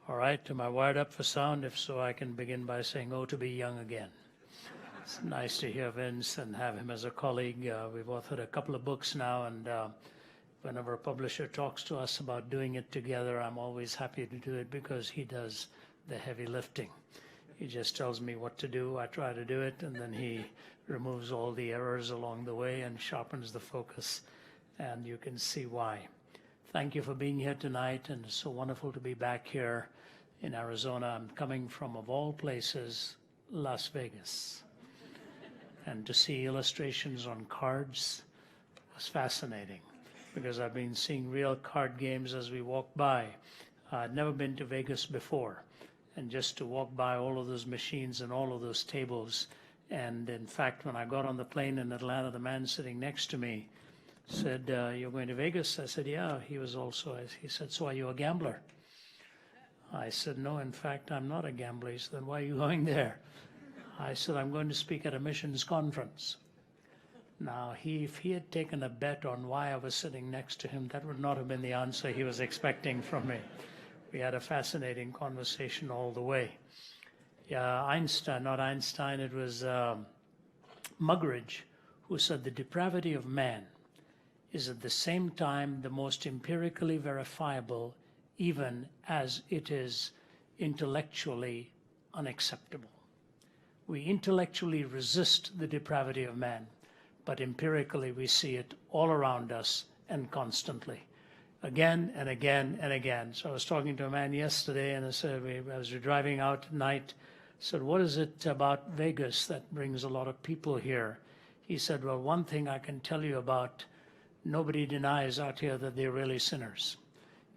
All right, am I wired up for sound? If so, I can begin by saying, oh, to be young again. It's nice to hear Vince and have him as a colleague. We've authored a couple of books now, and whenever a publisher talks to us about doing it together, I'm always happy to do it because he does the heavy lifting. He just tells me what to do, I try to do it, and then he removes all the errors along the way and sharpens the focus, and you can see why. Thank you for being here tonight, and it's so wonderful to be back here in Arizona. I'm coming from, of all places, Las Vegas. And to see illustrations on cards was fascinating because I've been seeing real card games as we walk by. I'd never been to Vegas before, and just to walk by all of those machines and all of those tables. And in fact, when I got on the plane in Atlanta, the man sitting next to me said, you're going to Vegas? I said, yeah. He said, so are you a gambler? I said, no, in fact, I'm not a gambler. He said, then why are you going there? I said, I'm going to speak at a missions conference. Now, if he had taken a bet on why I was sitting next to him, that would not have been the answer he was expecting from me. We had a fascinating conversation all the way. Yeah, it was Muggeridge who said the depravity of man is at the same time the most empirically verifiable, even as it is intellectually unacceptable. We intellectually resist the depravity of man, but empirically we see it all around us and constantly, again and again and again. So I was talking to a man yesterday, and I said, as we're driving out at night, I said, what is it about Vegas that brings a lot of people here? He said, well, one thing I can tell you about, nobody denies out here that they're really sinners.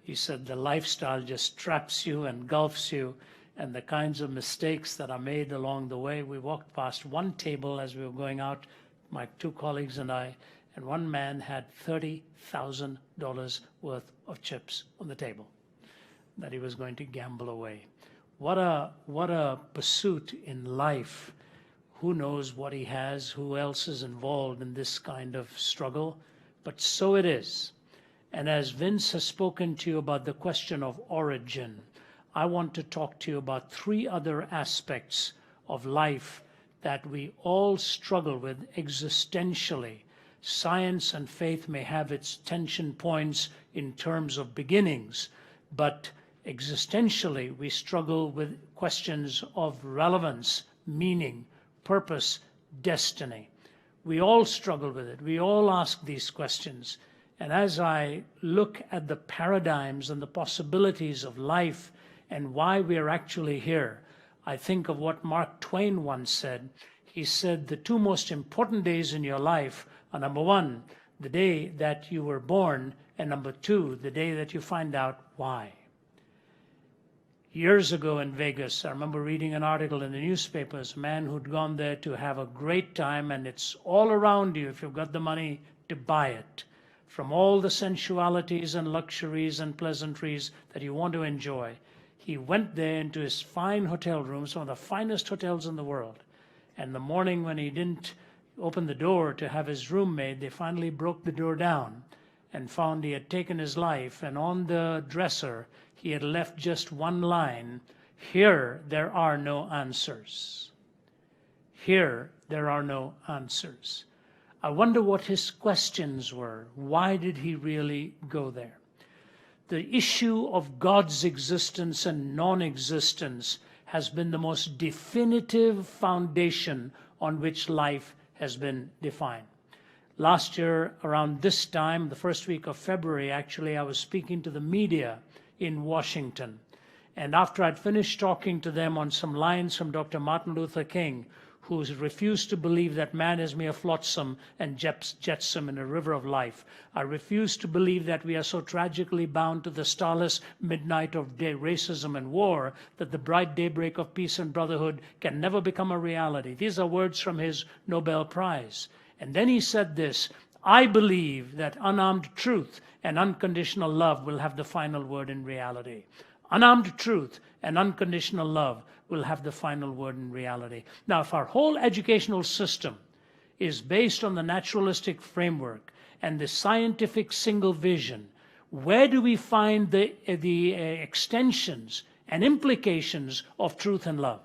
He said the lifestyle just traps you, engulfs you, and the kinds of mistakes that are made along the way. We walked past one table as we were going out, my two colleagues and I, and one man had $30,000 worth of chips on the table that he was going to gamble away. What a pursuit in life. Who knows what he has, who else is involved in this kind of struggle, but so it is. And as Vince has spoken to you about the question of origin, I want to talk to you about three other aspects of life that we all struggle with existentially. Science and faith may have its tension points in terms of beginnings, but existentially we struggle with questions of relevance, meaning, purpose, destiny. We all struggle with it. We all ask these questions. And as I look at the paradigms and the possibilities of life and why we are actually here, I think of what Mark Twain once said. He said the two most important days in your life are, number one, the day that you were born, and number two, the day that you find out why. Years ago in Vegas, I remember reading an article in the newspapers, a man who'd gone there to have a great time, and it's all around you if you've got the money to buy it. From all the sensualities and luxuries and pleasantries that you want to enjoy. He went there into his fine hotel room, some of the finest hotels in the world. And the morning when he didn't open the door to have his room made, they finally broke the door down and found he had taken his life. And on the dresser, he had left just one line, here there are no answers. Here there are no answers. I wonder what his questions were. Why did he really go there? The issue of God's existence and non-existence has been the most definitive foundation on which life has been defined. Last year, around this time, the first week of February, actually, I was speaking to the media in Washington. And after I'd finished talking to them on some lines from Dr. Martin Luther King, who refused to believe that man is mere flotsam and jetsam in a river of life. I refuse to believe that we are so tragically bound to the starless midnight of day racism and war that the bright daybreak of peace and brotherhood can never become a reality. These are words from his Nobel Prize. And then he said this, I believe that unarmed truth and unconditional love will have the final word in reality. Unarmed truth and unconditional love will have the final word in reality. Now, if our whole educational system is based on the naturalistic framework and the scientific single vision, where do we find the extensions and implications of truth and love.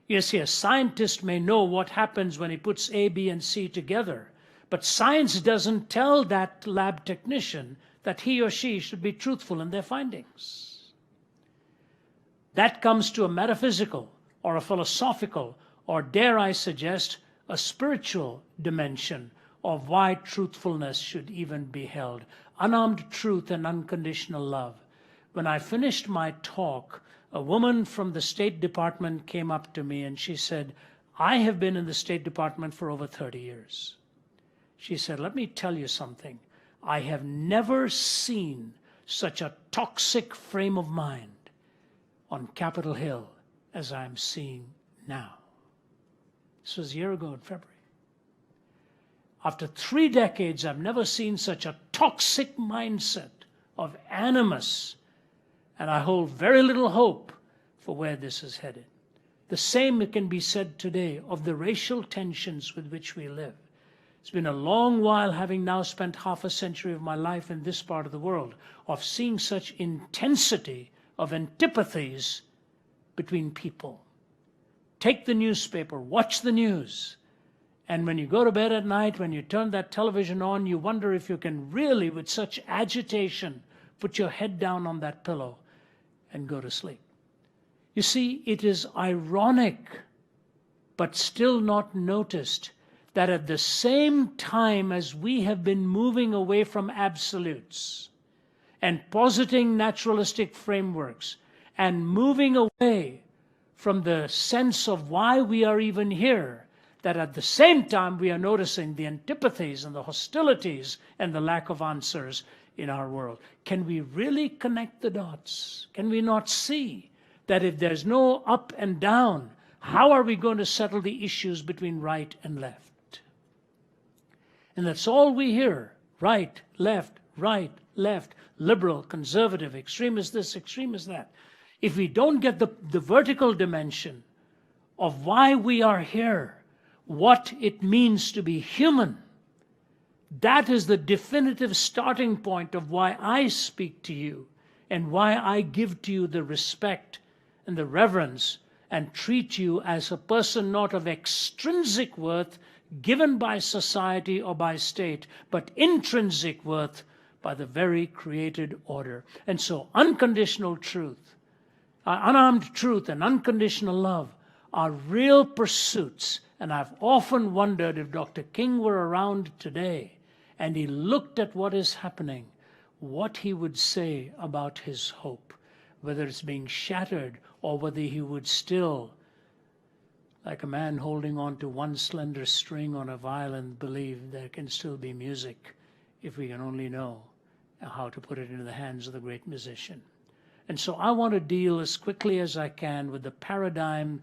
You see, a scientist may know what happens when he puts A, B, and C together, but science doesn't tell that lab technician that he or she should be truthful in their findings. That comes to a metaphysical or a philosophical, or dare I suggest, a spiritual dimension of why truthfulness should even be held. Unarmed truth and unconditional love. When I finished my talk, a woman from the State Department came up to me and she said, I have been in the State Department for over 30 years. She said, let me tell you something. I have never seen such a toxic frame of mind on Capitol Hill as I'm seeing now. This was a year ago in February. After 3 decades, I've never seen such a toxic mindset of animus, and I hold very little hope for where this is headed. The same can be said today of the racial tensions with which we live. It's been a long while, having now spent half a century of my life in this part of the world, of seeing such intensity of antipathies between people. Take the newspaper, watch the news, and when you go to bed at night, when you turn that television on, you wonder if you can really, with such agitation, put your head down on that pillow and go to sleep. You see, it is ironic, but still not noticed, that at the same time as we have been moving away from absolutes and positing naturalistic frameworks and moving away from the sense of why we are even here, that at the same time we are noticing the antipathies and the hostilities and the lack of answers in our world. Can we really connect the dots? Can we not see that if there's no up and down, how are we going to settle the issues between right and left? And that's all we hear. Right, left, liberal, conservative, extremist this, extremist that. If we don't get the vertical dimension of why we are here, what it means to be human, that is the definitive starting point of why I speak to you and why I give to you the respect and the reverence and treat you as a person not of extrinsic worth given by society or by state, but intrinsic worth by the very created order. And so unconditional truth, unarmed truth and unconditional love are real pursuits. And I've often wondered if Dr. King were around today and he looked at what is happening, what he would say about his hope, whether it's being shattered or whether he would still, like a man holding on to one slender string on a violin, believe there can still be music if we can only know how to put it into the hands of the great musician. And so I want to deal as quickly as I can with the paradigm.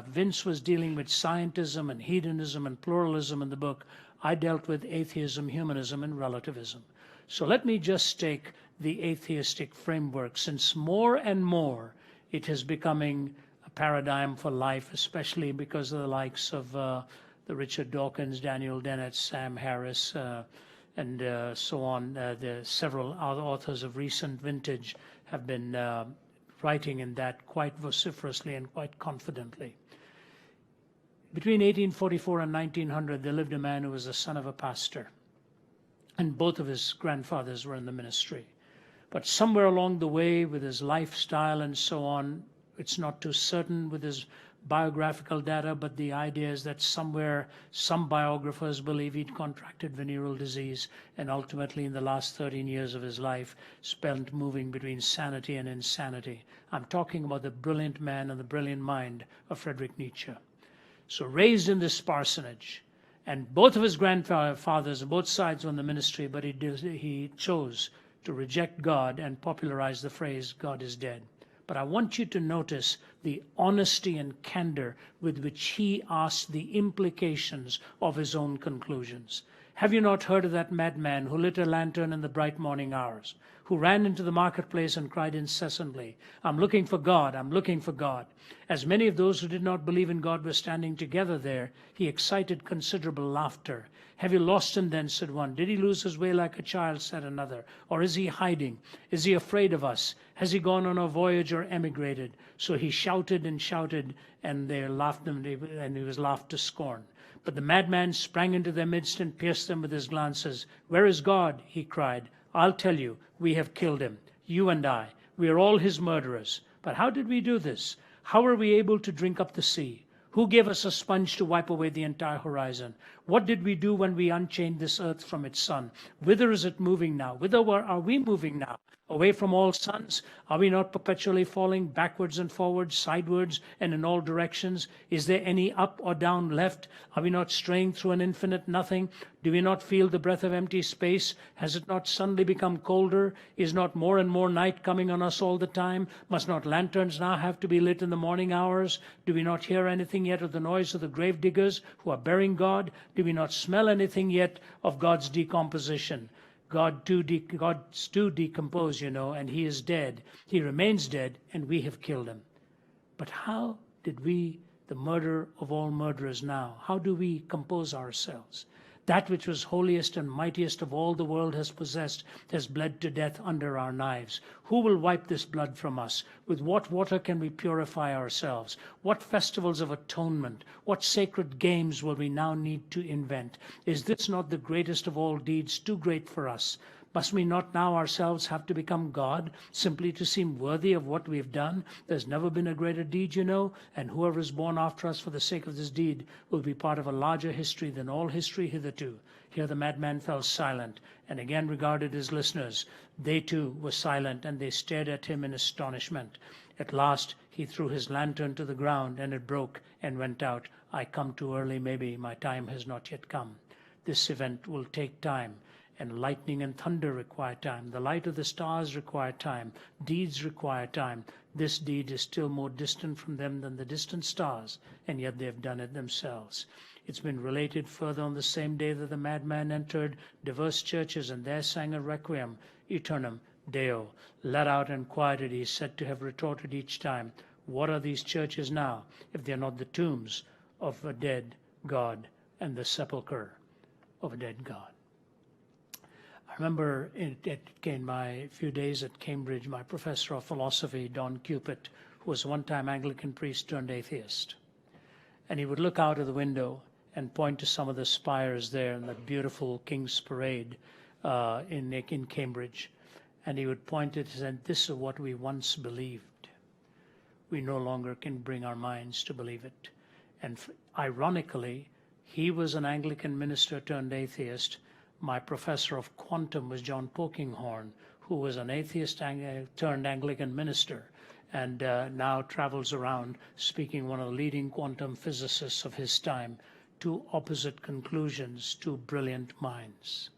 Vince was dealing with scientism and hedonism and pluralism in the book. I dealt with atheism, humanism, and relativism. So let me just take the atheistic framework, since more and more it is becoming a paradigm for life, especially because of the likes of the Richard Dawkins, Daniel Dennett, Sam Harris, and so on. The several other authors of recent vintage have been writing in that quite vociferously and quite confidently. Between 1844 and 1900, there lived a man who was the son of a pastor, and both of his grandfathers were in the ministry. But somewhere along the way, with his lifestyle and so on, it's not too certain with his biographical data, but the idea is that somewhere, some biographers believe he'd contracted venereal disease, and ultimately in the last 13 years of his life spent moving between sanity and insanity. I'm talking about the brilliant man and the brilliant mind of Friedrich Nietzsche. So raised in this parsonage, and both of his grandfathers on both sides were in the ministry, but he chose to reject God and popularize the phrase, God is dead. But I want you to notice the honesty and candor with which he asked the implications of his own conclusions. Have you not heard of that madman who lit a lantern in the bright morning hours, who ran into the marketplace and cried incessantly, I'm looking for God, I'm looking for God. As many of those who did not believe in God were standing together there, he excited considerable laughter. Have you lost him then, said one. Did he lose his way like a child, said another. Or is he hiding? Is he afraid of us? Has he gone on a voyage or emigrated? So he shouted and shouted, and they laughed him, and he was laughed to scorn. But the madman sprang into their midst and pierced them with his glances. Where is God? He cried. I'll tell you, we have killed him, you and I. We are all his murderers. But how did we do this? How were we able to drink up the sea? Who gave us a sponge to wipe away the entire horizon? What did we do when we unchained this earth from its sun? Whither is it moving now? Whither are we moving now? Away from all suns? Are we not perpetually falling backwards and forwards, sidewards and in all directions? Is there any up or down left? Are we not straying through an infinite nothing? Do we not feel the breath of empty space? Has it not suddenly become colder? Is not more and more night coming on us all the time? Must not lanterns now have to be lit in the morning hours? Do we not hear anything yet of the noise of the grave diggers who are burying God? Do we not smell anything yet of God's decomposition? Gods do decompose, and he is dead. He remains dead, and we have killed him. But how did we, the murderer of all murderers now, how do we compose ourselves? That which was holiest and mightiest of all the world has possessed has bled to death under our knives. Who will wipe this blood from us? With what water can we purify ourselves? What festivals of atonement, what sacred games will we now need to invent? Is this not the greatest of all deeds, too great for us? Must we not now ourselves have to become God, simply to seem worthy of what we've done? There's never been a greater deed, and whoever is born after us for the sake of this deed will be part of a larger history than all history hitherto. Here the madman fell silent, and again regarded his listeners. They too were silent, and they stared at him in astonishment. At last he threw his lantern to the ground, and it broke and went out. I come too early, maybe. My time has not yet come. This event will take time. And lightning and thunder require time. The light of the stars require time. Deeds require time. This deed is still more distant from them than the distant stars, and yet they have done it themselves. It's been related further on the same day that the madman entered diverse churches and there sang a requiem, Aeternam Deo. Let out and quieted, he is said to have retorted each time, what are these churches now, if they are not the tombs of a dead God and the sepulchre of a dead God? I remember in my few days at Cambridge, my professor of philosophy, Don Cupid, who was one time Anglican priest turned atheist. And he would look out of the window and point to some of the spires there in that beautiful King's Parade in Cambridge. And he would point it and say, this is what we once believed. We no longer can bring our minds to believe it. And ironically, he was an Anglican minister turned atheist. My professor of quantum was John Polkinghorne, who was an atheist turned Anglican minister, and now travels around speaking one of the leading quantum physicists of his time. Two opposite conclusions, two brilliant minds.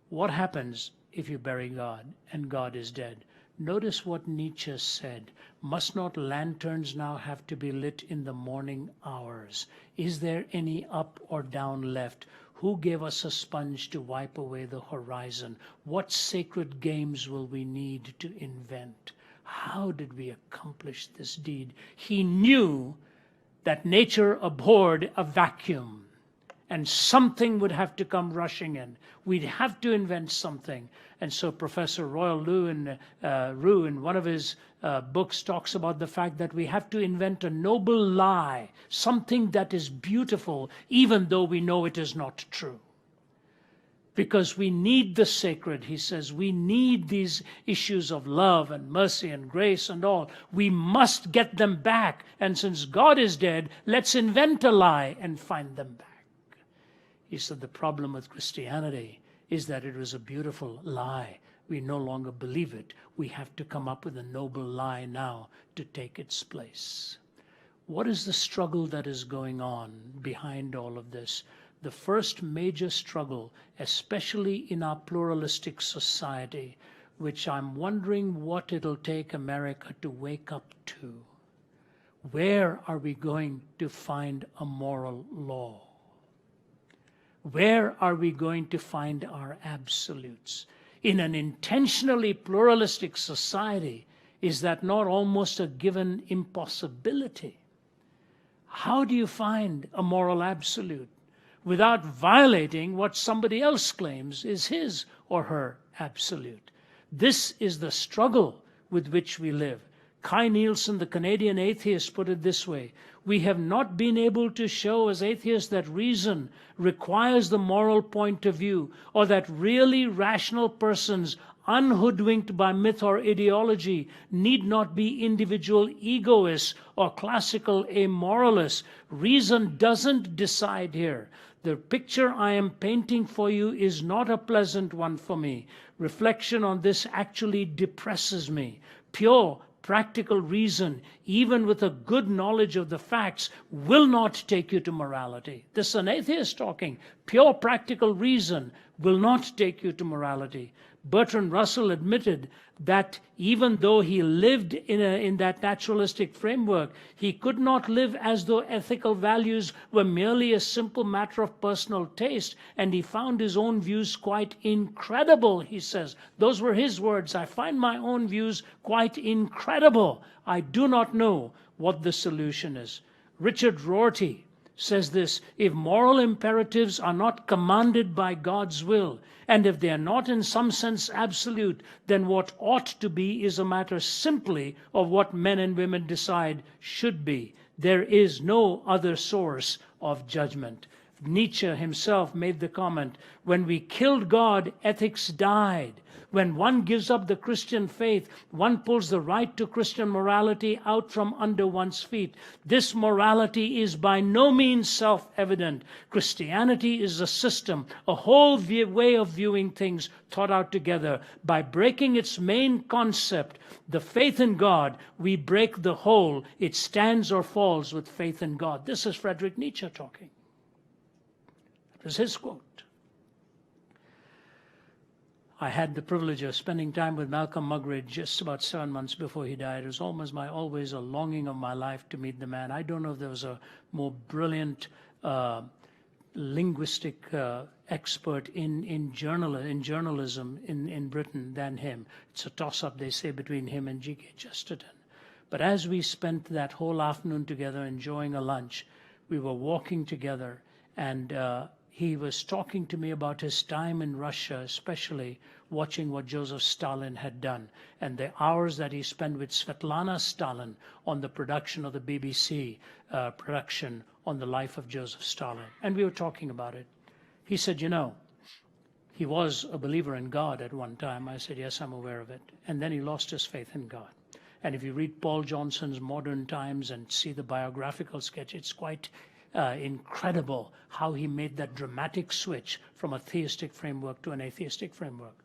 What happens if you bury God and God is dead? Notice what Nietzsche said. Must not lanterns now have to be lit in the morning hours? Is there any up or down left? Who gave us a sponge to wipe away the horizon? What sacred games will we need to invent? How did we accomplish this deed? He knew that nature abhorred a vacuum, and something would have to come rushing in. We'd have to invent something. And so Professor Royal Roux in one of his books talks about the fact that we have to invent a noble lie, something that is beautiful, even though we know it is not true. Because we need the sacred, he says. We need these issues of love and mercy and grace and all. We must get them back. And since God is dead, let's invent a lie and find them back. He said the problem with Christianity is that it was a beautiful lie. We no longer believe it. We have to come up with a noble lie now to take its place. What is the struggle that is going on behind all of this? The first major struggle, especially in our pluralistic society, which I'm wondering what it'll take America to wake up to. Where are we going to find a moral law? Where are we going to find our absolutes? in an intentionally pluralistic society, is that not almost a given impossibility? How do you find a moral absolute without violating what somebody else claims is his or her absolute? This is the struggle with which we live. Kai Nielsen, the Canadian atheist, put it this way: we have not been able to show as atheists that reason requires the moral point of view, or that really rational persons, unhoodwinked by myth or ideology, need not be individual egoists or classical amoralists. Reason doesn't decide here. The picture I am painting for you is not a pleasant one for me. Reflection on this actually depresses me. Pure, practical reason, even with a good knowledge of the facts, will not take you to morality. This is an atheist talking. Pure, practical reason will not take you to morality. Bertrand Russell admitted that even though he lived in that naturalistic framework, he could not live as though ethical values were merely a simple matter of personal taste, and he found his own views quite incredible, he says. Those were his words. I find my own views quite incredible. I do not know what the solution is. Richard Rorty says this: if moral imperatives are not commanded by God's will, and if they are not in some sense absolute, then what ought to be is a matter simply of what men and women decide should be. There is no other source of judgment. Nietzsche himself made the comment, when we killed God, ethics died. When one gives up the Christian faith, one pulls the right to Christian morality out from under one's feet. This morality is by no means self-evident. Christianity is a system, a whole way of viewing things thought out together. By breaking its main concept, the faith in God, we break the whole. It stands or falls with faith in God. This is Friedrich Nietzsche talking. That was his quote. I had the privilege of spending time with Malcolm Muggeridge just about 7 months before he died. It was always a longing of my life to meet the man. I don't know if there was a more brilliant linguistic expert in journalism in Britain than him. It's a toss-up, they say, between him and G.K. Chesterton. But as we spent that whole afternoon together enjoying a lunch, we were walking together, and he was talking to me about his time in Russia, especially watching what Joseph Stalin had done, and the hours that he spent with Svetlana Stalin on the production of the BBC production on the life of Joseph Stalin. And we were talking about it. He said, you know, he was a believer in God at one time. I said, yes, I'm aware of it. And then he lost his faith in God. And if you read Paul Johnson's Modern Times and see the biographical sketch, it's quite incredible how he made that dramatic switch from a theistic framework to an atheistic framework.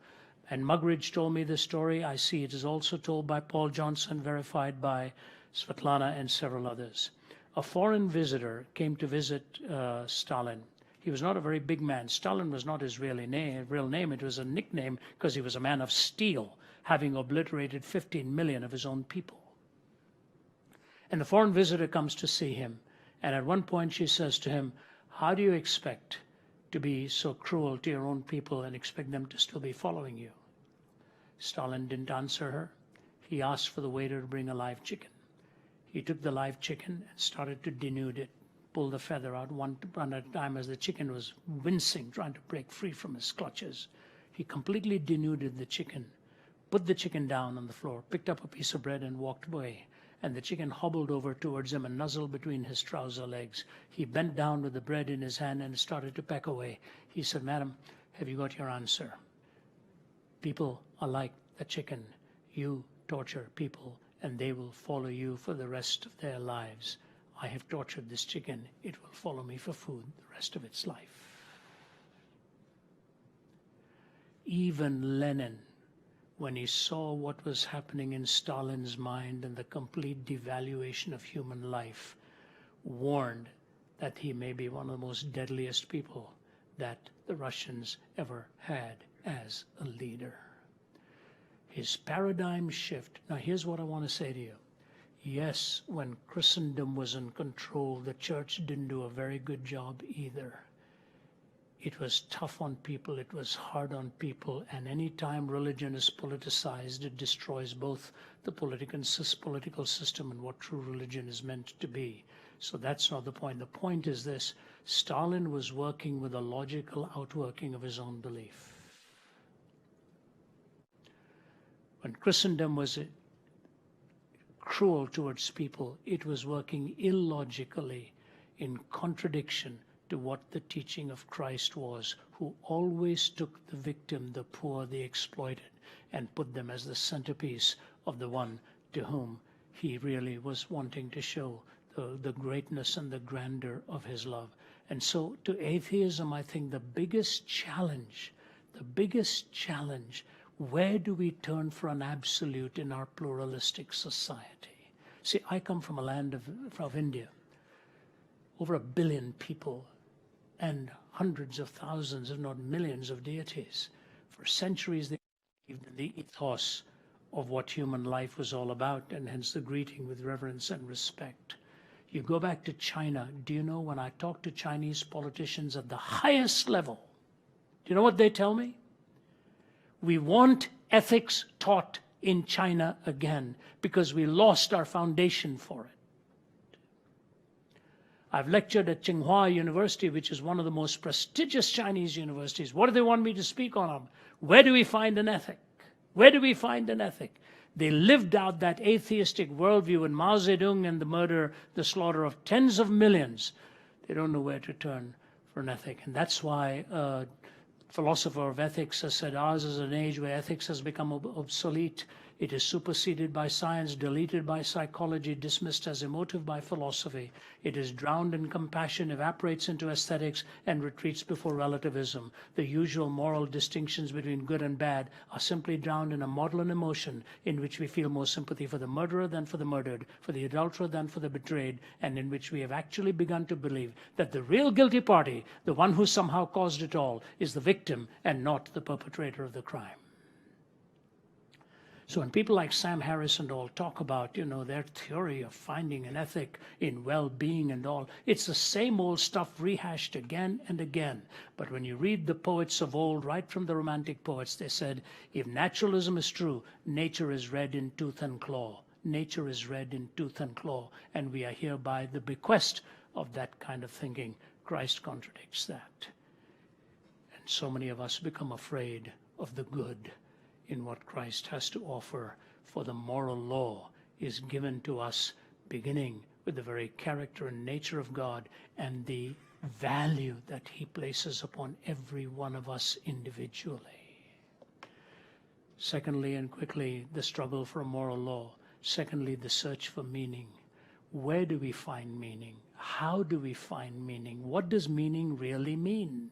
And Muggeridge told me this story. I see it is also told by Paul Johnson, verified by Svetlana and several others. A foreign visitor came to visit Stalin. He was not a very big man. Stalin was not his real name. It was a nickname because he was a man of steel, having obliterated 15 million of his own people. And the foreign visitor comes to see him. And at one point she says to him, how do you expect to be so cruel to your own people and expect them to still be following you? Stalin didn't answer her. He asked for the waiter to bring a live chicken. He took the live chicken and started to denude it, pull the feather out one at a time as the chicken was wincing, trying to break free from his clutches. He completely denuded the chicken, put the chicken down on the floor, picked up a piece of bread and walked away. And the chicken hobbled over towards him and nuzzled between his trouser legs. He bent down with the bread in his hand and started to peck away. He said, madam, have you got your answer? People are like a chicken. You torture people and they will follow you for the rest of their lives. I have tortured this chicken. It will follow me for food the rest of its life. Even Lenin, when he saw what was happening in Stalin's mind and the complete devaluation of human life, warned that he may be one of the most deadliest people that the Russians ever had as a leader. His paradigm shift. Now here's what I want to say to you. Yes, when Christendom was in control, the church didn't do a very good job either. it was tough on people, it was hard on people, and any time religion is politicized, it destroys both the political system and what true religion is meant to be. So that's not the point. The point is this: Stalin was working with a logical outworking of his own belief. When Christendom was cruel towards people, it was working illogically in contradiction to what the teaching of Christ was, who always took the victim, the poor, the exploited, and put them as the centerpiece of the one to whom he really was wanting to show the greatness and the grandeur of his love. And so to atheism, I think the biggest challenge, where do we turn for an absolute in our pluralistic society? See, I come from a land of India, over 1 billion people, and hundreds of thousands, if not millions, of deities. For centuries, they believed in the ethos of what human life was all about, and hence the greeting with reverence and respect. You go back to China, do you know, when I talk to Chinese politicians at the highest level, do you know what they tell me? We want ethics taught in China again because we lost our foundation for it. I've lectured at Tsinghua University, which is one of the most prestigious Chinese universities. What do they want me to speak on? Where do we find an ethic? Where do we find an ethic? They lived out that atheistic worldview in Mao Zedong and the murder, the slaughter of tens of millions. They don't know where to turn for an ethic. And that's why a philosopher of ethics has said ours is an age where ethics has become obsolete. It is superseded by science, deleted by psychology, dismissed as emotive by philosophy. It is drowned in compassion, evaporates into aesthetics, and retreats before relativism. The usual moral distinctions between good and bad are simply drowned in a maudlin emotion in which we feel more sympathy for the murderer than for the murdered, for the adulterer than for the betrayed, and in which we have actually begun to believe that the real guilty party, the one who somehow caused it all, is the victim and not the perpetrator of the crime. So when people like Sam Harris and all talk about, their theory of finding an ethic in well-being and all, it's the same old stuff rehashed again and again. But when you read the poets of old, right from the Romantic poets, they said, if naturalism is true, nature is red in tooth and claw. Nature is red in tooth and claw. And we are here by the bequest of that kind of thinking. Christ contradicts that. And so many of us become afraid of the good in what Christ has to offer, for the moral law is given to us beginning with the very character and nature of God and the value that he places upon every one of us individually. Secondly, and quickly, the struggle for a moral law. Secondly, the search for meaning. Where do we find meaning? How do we find meaning? What does meaning really mean?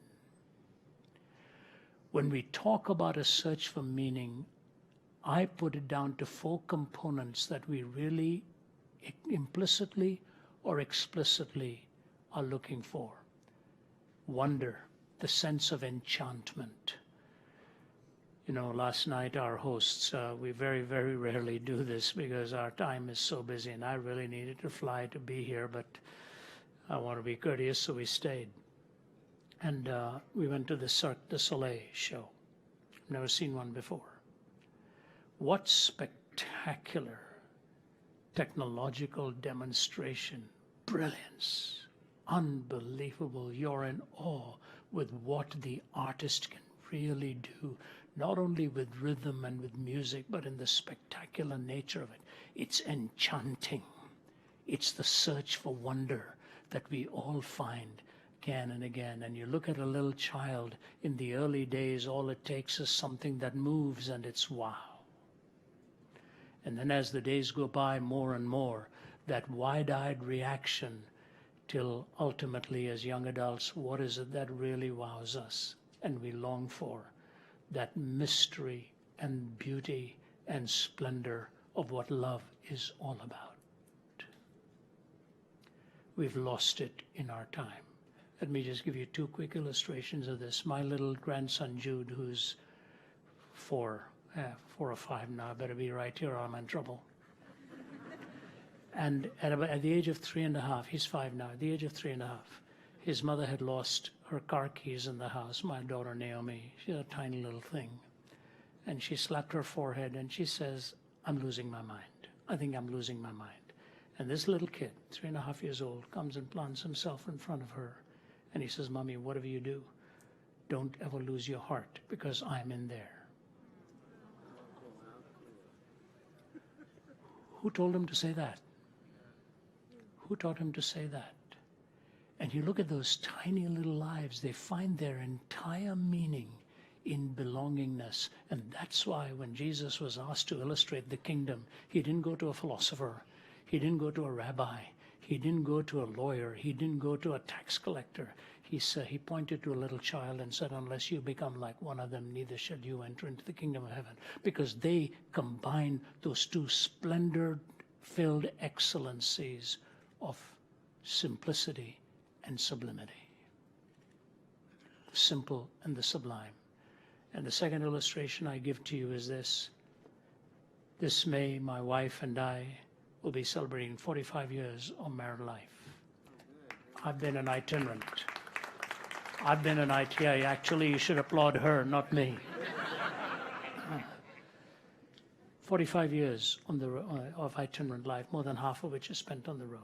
When we talk about a search for meaning, I put it down to 4 components that we really implicitly or explicitly are looking for. Wonder, the sense of enchantment. Last night our hosts, we very, very rarely do this because our time is so busy, and I really needed to fly to be here, but I want to be courteous, so we stayed. And we went to the Cirque du Soleil show. Never seen one before. What spectacular technological demonstration, brilliance, unbelievable. You're in awe with what the artist can really do, not only with rhythm and with music, but in the spectacular nature of it. It's enchanting. It's the search for wonder that we all find again and again. And you look at a little child in the early days, all it takes is something that moves and it's wow. And then as the days go by more and more, that wide-eyed reaction till ultimately as young adults, what is it that really wows us and we long for? That mystery and beauty and splendor of what love is all about. We've lost it in our time. Let me just give you 2 quick illustrations of this. My little grandson Jude, who's 4 or 5 now, I better be right here or I'm in trouble. And at the age of 3.5, he's 5 now, at the age of 3.5, His mother had lost her car keys in the house, my daughter Naomi. She's a tiny little thing. And she slapped her forehead and she says, I'm losing my mind. I think I'm losing my mind. And this little kid, 3.5 years old, comes and plants himself in front of her. And he says, Mommy, whatever you do, don't ever lose your heart because I'm in there. Who told him to say that? Who taught him to say that? And you look at those tiny little lives, they find their entire meaning in belongingness. And that's why when Jesus was asked to illustrate the kingdom, he didn't go to a philosopher. He didn't go to a rabbi. He didn't go to a lawyer. He didn't go to a tax collector. He pointed to a little child and said, unless you become like one of them, neither shall you enter into the kingdom of heaven. Because they combine those two splendor-filled excellencies of simplicity and sublimity. The simple and the sublime. And the second illustration I give to you is this. This May, my wife and I will be celebrating 45 years of married life. I've been an itinerant. Actually, you should applaud her, not me. 45 years on the of itinerant life, more than half of which is spent on the road.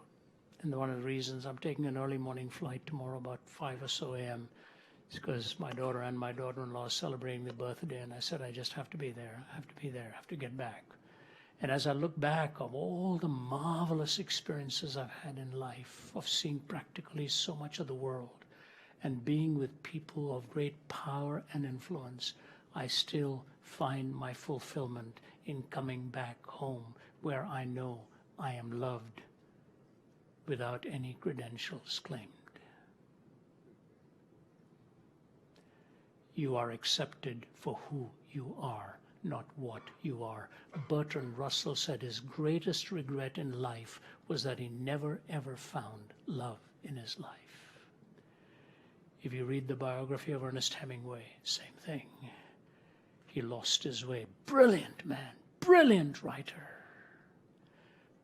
And one of the reasons I'm taking an early morning flight tomorrow about 5 or so a.m. is because my daughter and my daughter-in-law are celebrating their birthday, and I said, I just have to be there. I have to get back. And as I look back of all the marvelous experiences I've had in life, of seeing practically so much of the world, and being with people of great power and influence, I still find my fulfillment in coming back home where I know I am loved without any credentials claimed. You are accepted for who you are, not what you are. Bertrand Russell said his greatest regret in life was that he never ever found love in his life. If you read the biography of Ernest Hemingway, same thing. He lost his way. Brilliant man, brilliant writer.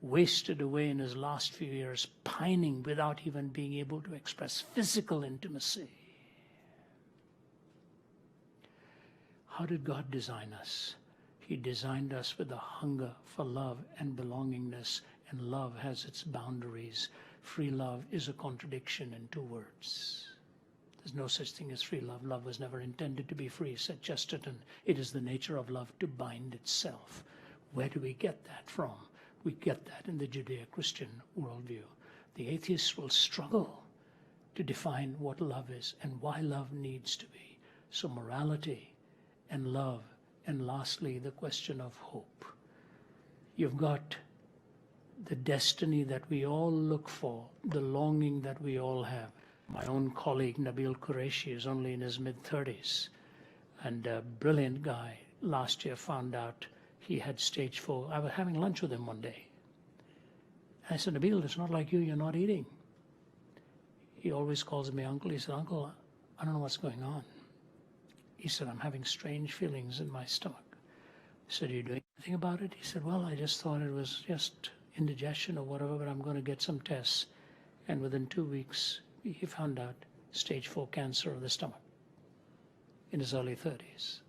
Wasted away in his last few years, pining without even being able to express physical intimacy. How did God design us? He designed us with a hunger for love and belongingness, and love has its boundaries. Free love is a contradiction in two words. There's no such thing as free love. Love was never intended to be free, said Chesterton. It is the nature of love to bind itself. Where do we get that from? We get that in the Judeo-Christian worldview. The atheists will struggle to define what love is and why love needs to be. So morality and love, and lastly, the question of hope. You've got the destiny that we all look for, the longing that we all have. My own colleague, Nabil Qureshi, is only in his mid-30s, and a brilliant guy. Last year found out he had stage 4. I was having lunch with him one day. I said, Nabil, it's not like you're not eating. He always calls me uncle. He said, Uncle, I don't know what's going on. He said, I'm having strange feelings in my stomach. I said, are you doing anything about it? He said, well, I just thought it was just indigestion or whatever, but I'm going to get some tests. And within 2 weeks, he found out stage 4 cancer of the stomach in his early 30s.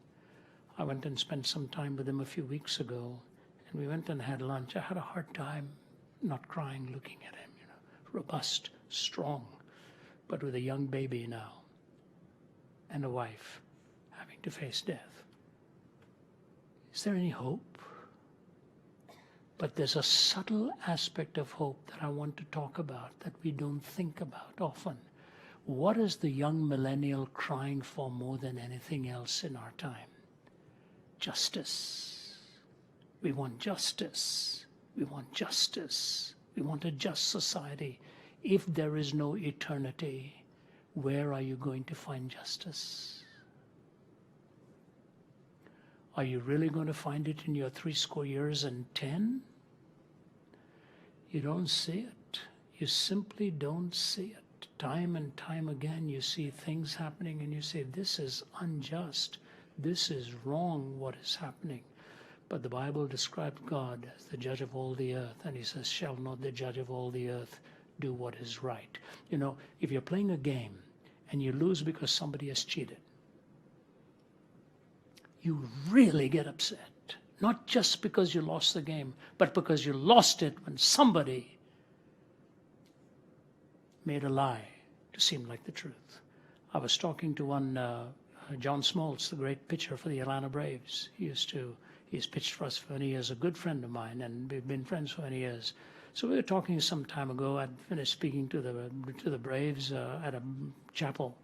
I went and spent some time with him a few weeks ago, and we went and had lunch. I had a hard time not crying looking at him, robust, strong, but with a young baby now and a wife having to face death. Is there any hope? But there's a subtle aspect of hope that I want to talk about that we don't think about often. What is the young millennial crying for more than anything else in our time? Justice. We want justice. We want justice. We want a just society. If there is no eternity, where are you going to find justice? Are you really going to find it in your 70 years and 10? You don't see it. You simply don't see it. Time and time again, you see things happening and you say, this is unjust. This is wrong, what is happening. But the Bible describes God as the judge of all the earth. And he says, shall not the judge of all the earth do what is right. You know, if you're playing a game and you lose because somebody has cheated, you really get upset. Not just because you lost the game, but because you lost it when somebody made a lie to seem like the truth. I was talking to one, John Smoltz, the great pitcher for the Atlanta Braves. He's pitched for us for many years, a good friend of mine, and we've been friends for many years. So we were talking some time ago. I'd finished speaking to the Braves at a chapel.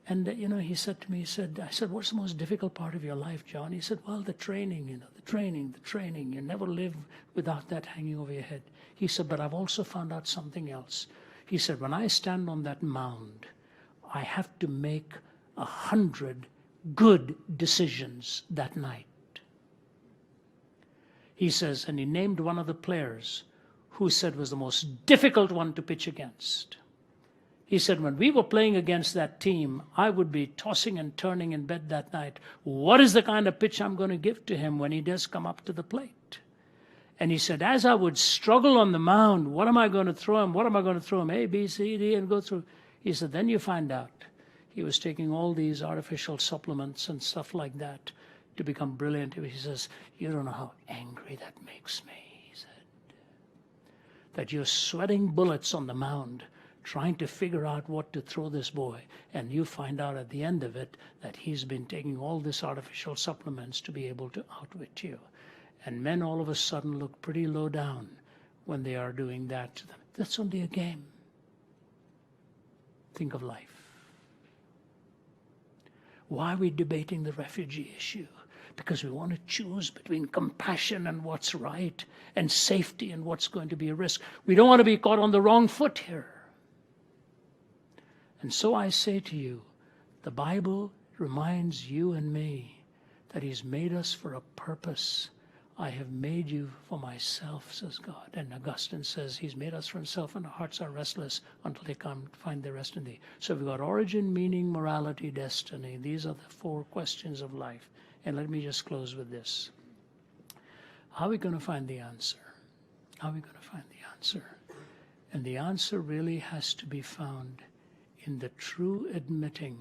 And, he said to me, I said, what's the most difficult part of your life, John? He said, well, the training, the training. You never live without that hanging over your head. He said, but I've also found out something else. He said, when I stand on that mound, I have to make 100 good decisions that night. He says, and he named one of the players who said was the most difficult one to pitch against. He said, when we were playing against that team, I would be tossing and turning in bed that night. What is the kind of pitch I'm going to give to him when he does come up to the plate? And he said, as I would struggle on the mound, what am I going to throw him? What am I going to throw him? A, B, C, D, and go through. He said, then you find out he was taking all these artificial supplements and stuff like that to become brilliant. He says, you don't know how angry that makes me, he said. That you're sweating bullets on the mound, trying to figure out what to throw this boy. And you find out at the end of it that he's been taking all this artificial supplements to be able to outwit you. And men all of a sudden look pretty low down when they are doing that to them. That's only a game. Think of life. Why are we debating the refugee issue? Because we want to choose between compassion and what's right, and safety and what's going to be a risk. We don't want to be caught on the wrong foot here. And so I say to you, the Bible reminds you and me that He's made us for a purpose. I have made you for myself, says God. And Augustine says He's made us for Himself, and our hearts are restless until they come to find their rest in Thee. So we've got origin, meaning, morality, destiny. These are the 4 questions of life. And let me just close with this. How are we going to find the answer? How are we going to find the answer? And the answer really has to be found in the true admitting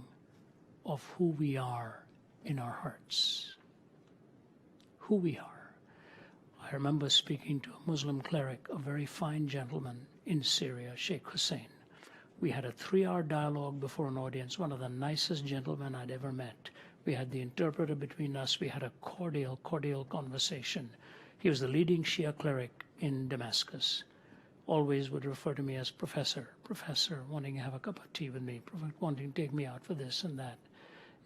of who we are in our hearts. Who we are. I remember speaking to a Muslim cleric, a very fine gentleman in Syria, Sheikh Hussein. We had a 3-hour dialogue before an audience, one of the nicest gentlemen I'd ever met. We had the interpreter between us. We had a cordial conversation. He was the leading Shia cleric in Damascus. Always would refer to me as professor, wanting to have a cup of tea with me, wanting to take me out for this and that.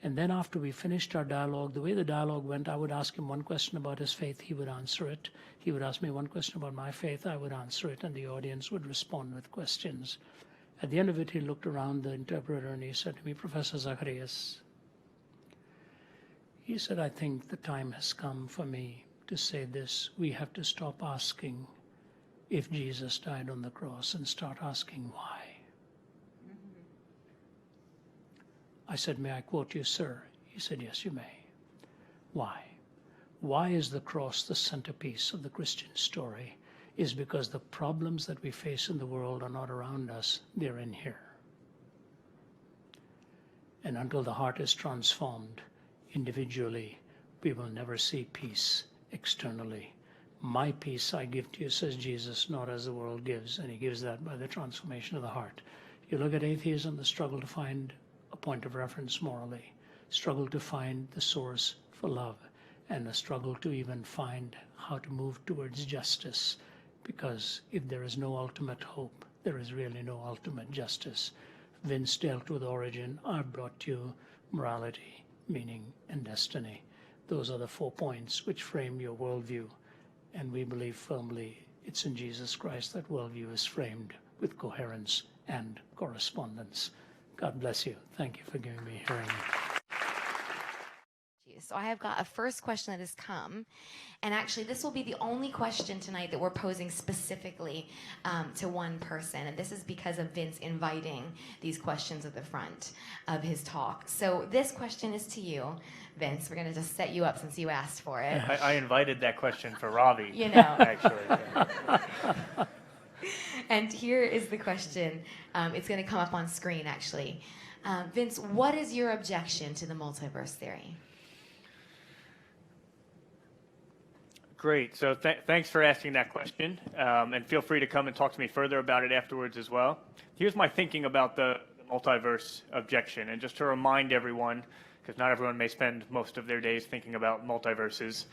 And then after we finished our dialogue, the way the dialogue went, I would ask him one question about his faith, he would answer it. He would ask me one question about my faith, I would answer it, and the audience would respond with questions. At the end of it, he looked around the interpreter and he said to me, Professor Zacharias, he said, I think the time has come for me to say this. We have to stop asking if Jesus died on the cross and start asking why. I said, may I quote you, sir? He said, yes, you may. Why? Why is the cross the centerpiece of the Christian story? Is because the problems that we face in the world are not around us, they're in here. And until the heart is transformed individually, we will never see peace externally. My peace I give to you, says Jesus, not as the world gives. And He gives that by the transformation of the heart. You look at atheism, the struggle to find a point of reference morally, struggle to find the source for love, and a struggle to even find how to move towards justice. Because if there is no ultimate hope, there is really no ultimate justice. Vince dealt with origin. I've brought you morality, meaning, and destiny. Those are the 4 points which frame your worldview. And we believe firmly it's in Jesus Christ that worldview is framed with coherence and correspondence. God bless you. Thank you for giving me a hearing. So I have got a first question that has come, and actually this will be the only question tonight that we're posing specifically to one person, and this is because of Vince inviting these questions at the front of his talk. So this question is to you, Vince. We're going to just set you up since you asked for it. I invited that question for Ravi. You know. Actually. Yeah. And here is the question. It's going to come up on screen, actually. Vince, what is your objection to the multiverse theory? Great. So thanks for asking that question, and feel free to come and talk to me further about it afterwards as well. Here's my thinking about the multiverse objection, and just to remind everyone, because not everyone may spend most of their days thinking about multiverses,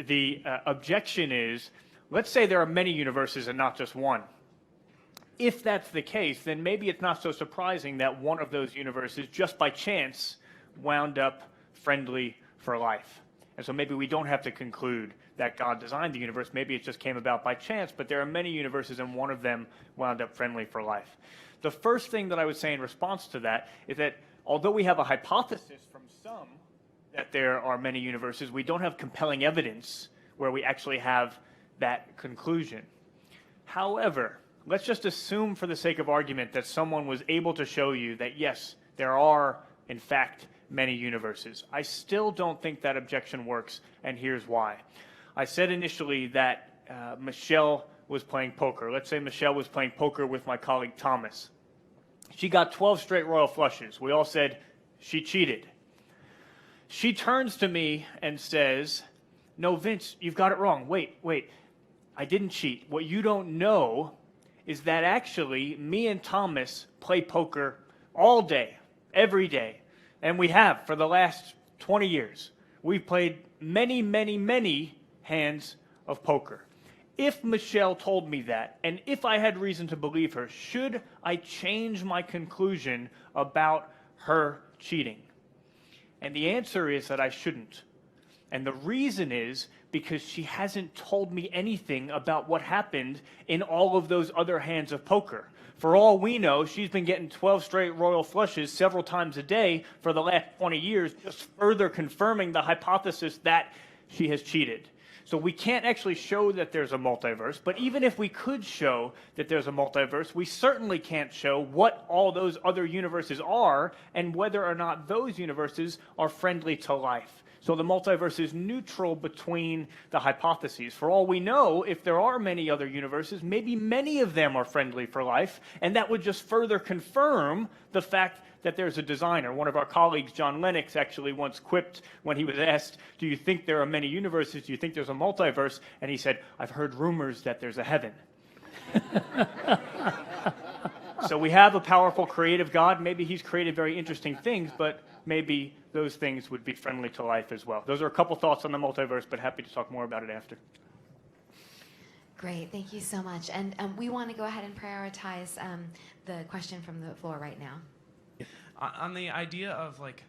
the objection is, let's say there are many universes and not just one. If that's the case, then maybe it's not so surprising that one of those universes, just by chance, wound up friendly for life. And so maybe we don't have to conclude that God designed the universe. Maybe it just came about by chance, but there are many universes and one of them wound up friendly for life. The first thing that I would say in response to that is that although we have a hypothesis from some that there are many universes, we don't have compelling evidence where we actually have that conclusion. However, let's just assume for the sake of argument that someone was able to show you that yes, there are in fact many universes. I still don't think that objection works, and here's why. I said initially that Michelle was playing poker. Let's say Michelle was playing poker with my colleague Thomas. She got 12 straight royal flushes. We all said she cheated. She turns to me and says, "No, Vince, you've got it wrong. Wait, I didn't cheat. What you don't know is that actually me and Thomas play poker all day, every day. And we have for the last 20 years. We've played many, many, many hands of poker." If Michelle told me that, and if I had reason to believe her, should I change my conclusion about her cheating? And the answer is that I shouldn't. And the reason is because she hasn't told me anything about what happened in all of those other hands of poker. For all we know, she's been getting 12 straight royal flushes several times a day for the last 20 years, just further confirming the hypothesis that she has cheated. So we can't actually show that there's a multiverse, but even if we could show that there's a multiverse, we certainly can't show what all those other universes are and whether or not those universes are friendly to life. So the multiverse is neutral between the hypotheses. For all we know, if there are many other universes, maybe many of them are friendly for life, and that would just further confirm the fact that there's a designer. One of our colleagues, John Lennox, actually once quipped when he was asked, "Do you think there are many universes? Do you think there's a multiverse?" And he said, "I've heard rumors that there's a heaven." So we have a powerful creative God. Maybe he's created very interesting things, but maybe those things would be friendly to life as well. Those are a couple thoughts on the multiverse, but happy to talk more about it after. Great, thank you so much. And we want to go ahead and prioritize the question from the floor right now. On the idea of, like,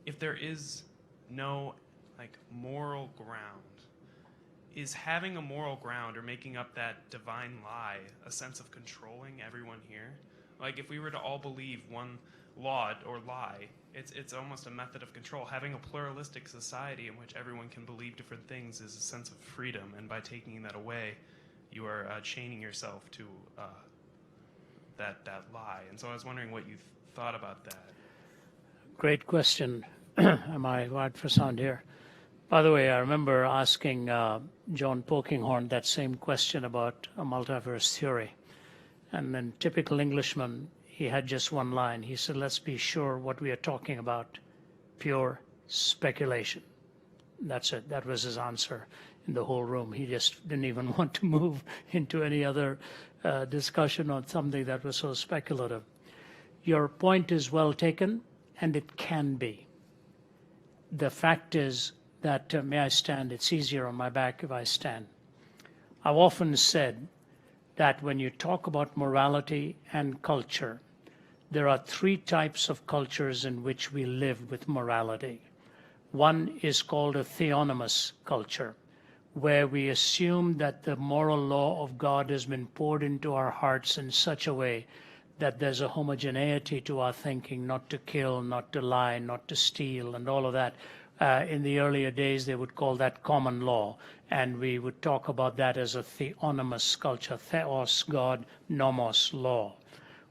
if there is no, like, moral ground, is having a moral ground or making up that divine lie a sense of controlling everyone here? Like, if we were to all believe one law or lie, it's almost a method of control. Having a pluralistic society in which everyone can believe different things is a sense of freedom, and by taking that away, you are chaining yourself to that lie. And so I was wondering what you thought about that. Great question. Am I wide for sound here? By the way, I remember asking John Polkinghorne that same question about a multiverse theory. And then typical Englishman, he had just one line. He said, "Let's be sure what we are talking about. Pure speculation." That's it. That was his answer in the whole room. He just didn't even want to move into any other discussion on something that was so speculative. Your point is well taken, and it can be. The fact is that, may I stand? It's easier on my back if I stand. I've often said that when you talk about morality and culture, there are three types of cultures in which we live with morality. One is called a theonomous culture, where we assume that the moral law of God has been poured into our hearts in such a way that there's a homogeneity to our thinking, not to kill, not to lie, not to steal, and all of that. In the earlier days, they would call that common law, and we would talk about that as a theonomous culture, theos, God, nomos, law.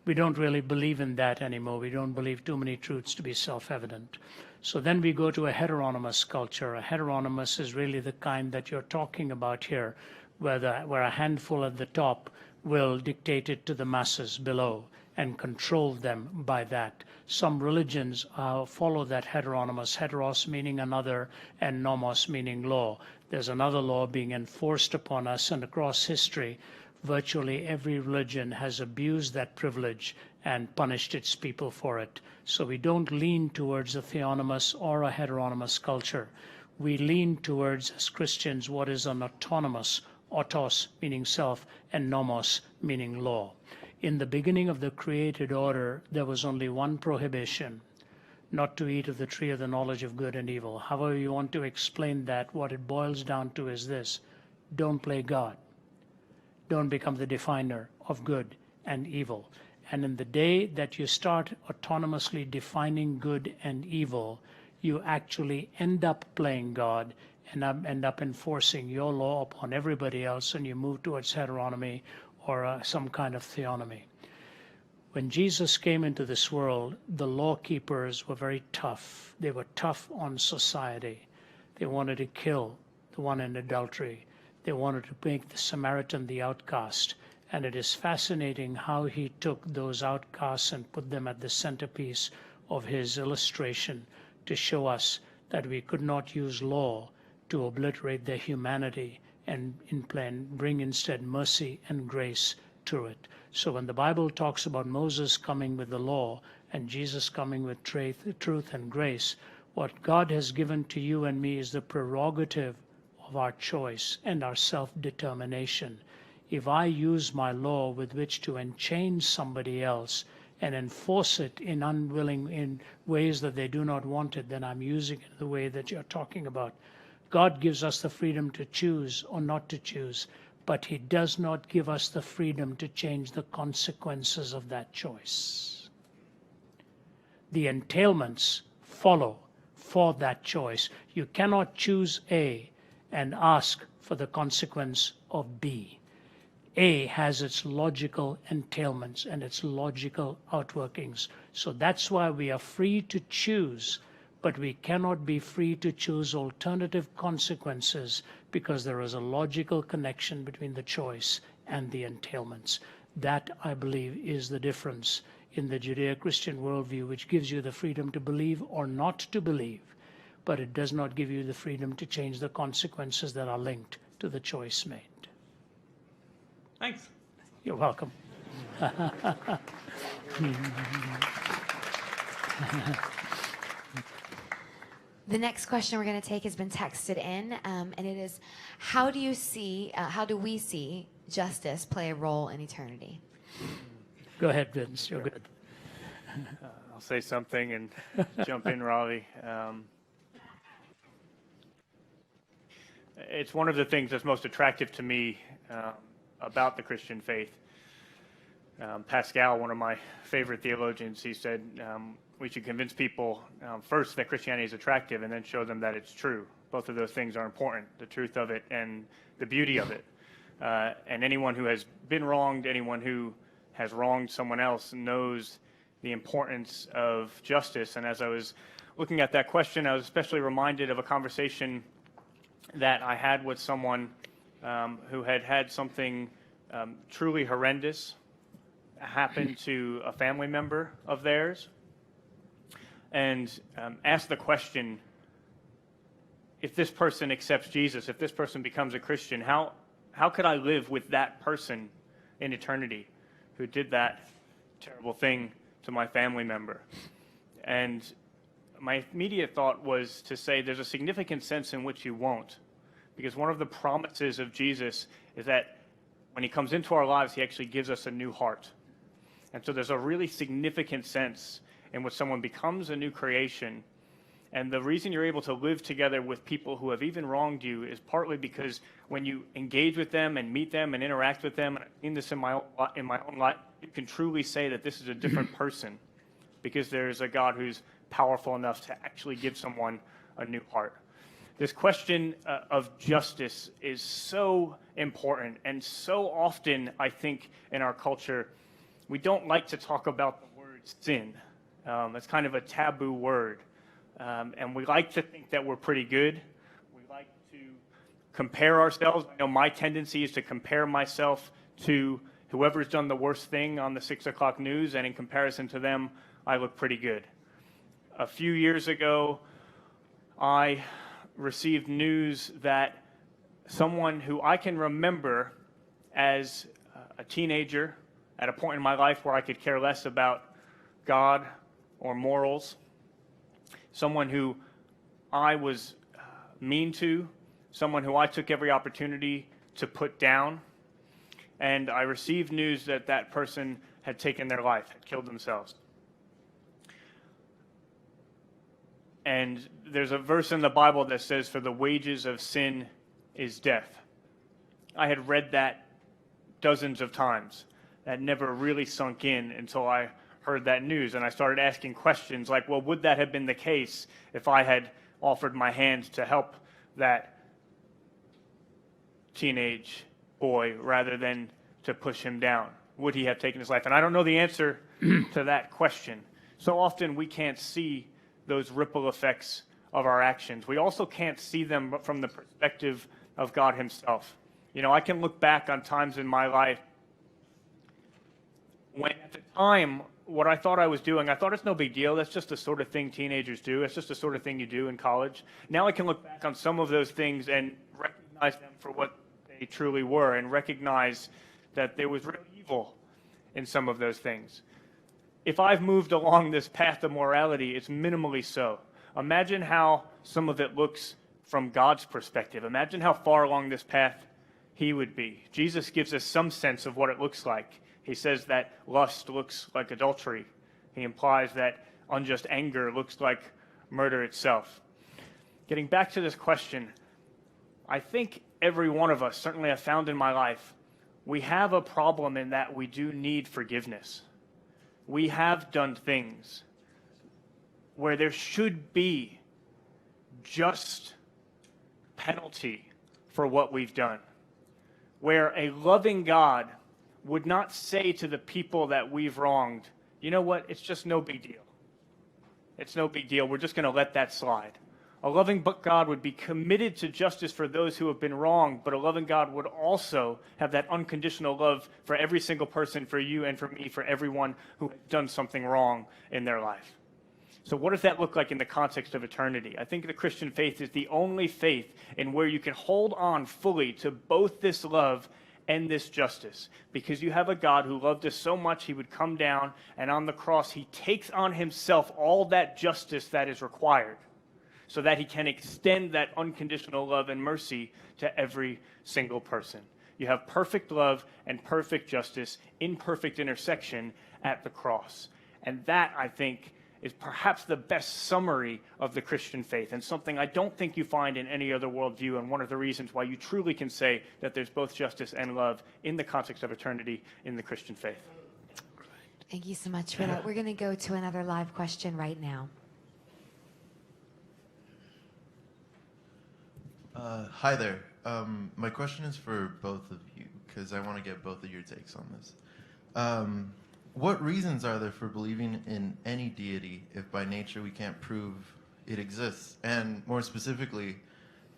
We don't really believe in that anymore. We don't believe too many truths to be self-evident. So then we go to a heteronomous culture. A heteronomous is really the kind that you're talking about here, where a handful at the top will dictate it to the masses below and control them by that. Some religions follow that heteronymous, heteros meaning another and nomos meaning law. There's another law being enforced upon us, and across history, virtually every religion has abused that privilege and punished its people for it. So we don't lean towards a theonomous or a heteronymous culture. We lean towards, as Christians, what is an autonomous, autos meaning self, and nomos meaning law. In the beginning of the created order, there was only one prohibition: not to eat of the tree of the knowledge of good and evil. However you want to explain that, what it boils down to is this: don't play God. Don't become the definer of good and evil. And in the day that you start autonomously defining good and evil, you actually end up playing God and end up enforcing your law upon everybody else, and you move towards heteronomy or some kind of theonomy. When Jesus came into this world, the law keepers were very tough. They were tough on society. They wanted to kill the one in adultery. They wanted to make the Samaritan the outcast. And it is fascinating how he took those outcasts and put them at the centerpiece of his illustration to show us that we could not use law to obliterate their humanity and bring instead mercy and grace through it. So when the Bible talks about Moses coming with the law and Jesus coming with truth and grace, what God has given to you and me is the prerogative of our choice and our self-determination. If I use my law with which to enchain somebody else and enforce it in ways that they do not want it, then I'm using it the way that you're talking about. God gives us the freedom to choose or not to choose, but he does not give us the freedom to change the consequences of that choice. The entailments follow for that choice. You cannot choose A and ask for the consequence of B. A has its logical entailments and its logical outworkings. So that's why we are free to choose, but we cannot be free to choose alternative consequences, because there is a logical connection between the choice and the entailments. That, I believe, is the difference in the Judeo-Christian worldview, which gives you the freedom to believe or not to believe, but it does not give you the freedom to change the consequences that are linked to the choice made. Thanks. You're welcome. The next question we're going to take has been texted in, and it is, how do we see justice play a role in eternity? Go ahead, Vince. You're good. I'll say something and jump in, Ravi. It's one of the things that's most attractive to me about the Christian faith. Pascal, one of my favorite theologians, he said we should convince people first that Christianity is attractive and then show them that it's true. Both of those things are important, the truth of it and the beauty of it. And anyone who has been wronged, anyone who has wronged someone else knows the importance of justice. And as I was looking at that question, I was especially reminded of a conversation that I had with someone who had something truly horrendous happen to a family member of theirs, and asked the question, if this person accepts Jesus, if this person becomes a Christian, how could I live with that person in eternity who did that terrible thing to my family member? And my immediate thought was to say there's a significant sense in which you won't, because one of the promises of Jesus is that when he comes into our lives, he actually gives us a new heart. And so there's a really significant sense in which someone becomes a new creation. And the reason you're able to live together with people who have even wronged you is partly because when you engage with them and meet them and interact with them, and I've seen this in my own life, you can truly say that this is a different person, because there's a God who's powerful enough to actually give someone a new heart. This question of justice is so important, and so often, I think, in our culture, we don't like to talk about the word sin. It's kind of a taboo word. And we like to think that we're pretty good. We like to compare ourselves. I know my tendency is to compare myself to whoever's done the worst thing on the 6 o'clock news, and in comparison to them, I look pretty good. A few years ago, I received news that someone who I can remember as a teenager at a point in my life where I could care less about God or morals, someone who I was mean to, someone who I took every opportunity to put down, and I received news that that person had taken their life, had killed themselves. And there's a verse in the Bible that says, "For the wages of sin is death." I had read that dozens of times. That never really sunk in until I heard that news, and I started asking questions like, well, would that have been the case if I had offered my hand to help that teenage boy rather than to push him down? Would he have taken his life? And I don't know the answer to that question. So often we can't see those ripple effects of our actions. We also can't see them from the perspective of God himself. You know, I can look back on times in my life when at the time what I thought I was doing, I thought it's no big deal. That's just the sort of thing teenagers do. It's just the sort of thing you do in college. Now I can look back on some of those things and recognize them for what they truly were, and recognize that there was real evil in some of those things. If I've moved along this path of morality, it's minimally so. Imagine how some of it looks from God's perspective. Imagine how far along this path he would be. Jesus gives us some sense of what it looks like. He says that lust looks like adultery. He implies that unjust anger looks like murder itself. Getting back to this question, I think every one of us, certainly I've found in my life, we have a problem in that we do need forgiveness. We have done things where there should be just penalty for what we've done, where a loving God would not say to the people that we've wronged, you know what, it's just no big deal. It's no big deal. We're just going to let that slide. A loving God would be committed to justice for those who have been wronged, but a loving God would also have that unconditional love for every single person, for you and for me, for everyone who has done something wrong in their life. So what does that look like in the context of eternity? I think the Christian faith is the only faith in where you can hold on fully to both this love and this justice, because you have a God who loved us so much he would come down, and on the cross he takes on himself all that justice that is required so that he can extend that unconditional love and mercy to every single person. You have perfect love and perfect justice in perfect intersection at the cross. And that, I think, is perhaps the best summary of the Christian faith, and something I don't think you find in any other worldview, and one of the reasons why you truly can say that there's both justice and love in the context of eternity in the Christian faith. Thank you so much for that. We're going to go to another live question right now. Hi there. My question is for both of you, because I want to get both of your takes on this. What reasons are there for believing in any deity if by nature we can't prove it exists? And more specifically,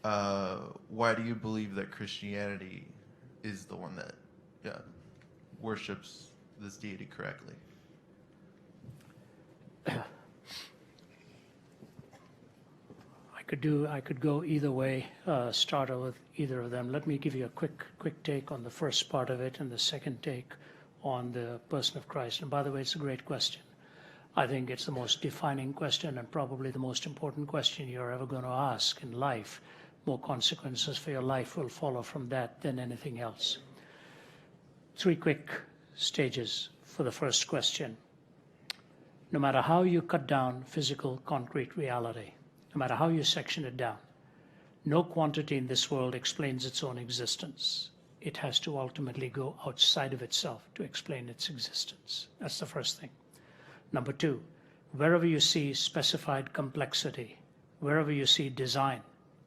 why do you believe that Christianity is the one that worships this deity correctly? I could go either way, start with either of them. Let me give you a quick take on the first part of it and the second take on the person of Christ. And by the way, it's a great question. I think it's the most defining question and probably the most important question you're ever going to ask in life. More consequences for your life will follow from that than anything else. 3 quick stages for the first question. No matter how you cut down physical, concrete reality, no matter how you section it down, no quantity in this world explains its own existence. It has to ultimately go outside of itself to explain its existence. That's the first thing. Number 2, wherever you see specified complexity, wherever you see design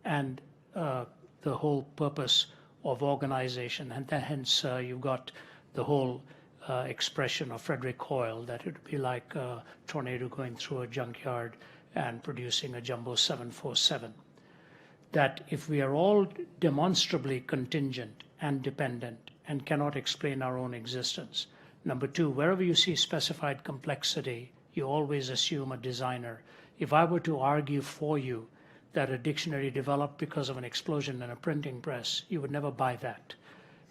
and the whole purpose of organization, and hence you've got the whole expression of Frederick Hoyle that it would be like a tornado going through a junkyard and producing a jumbo 747. that if we are all demonstrably contingent and dependent and cannot explain our own existence. Number two, wherever you see specified complexity, you always assume a designer. If I were to argue for you that a dictionary developed because of an explosion in a printing press, you would never buy that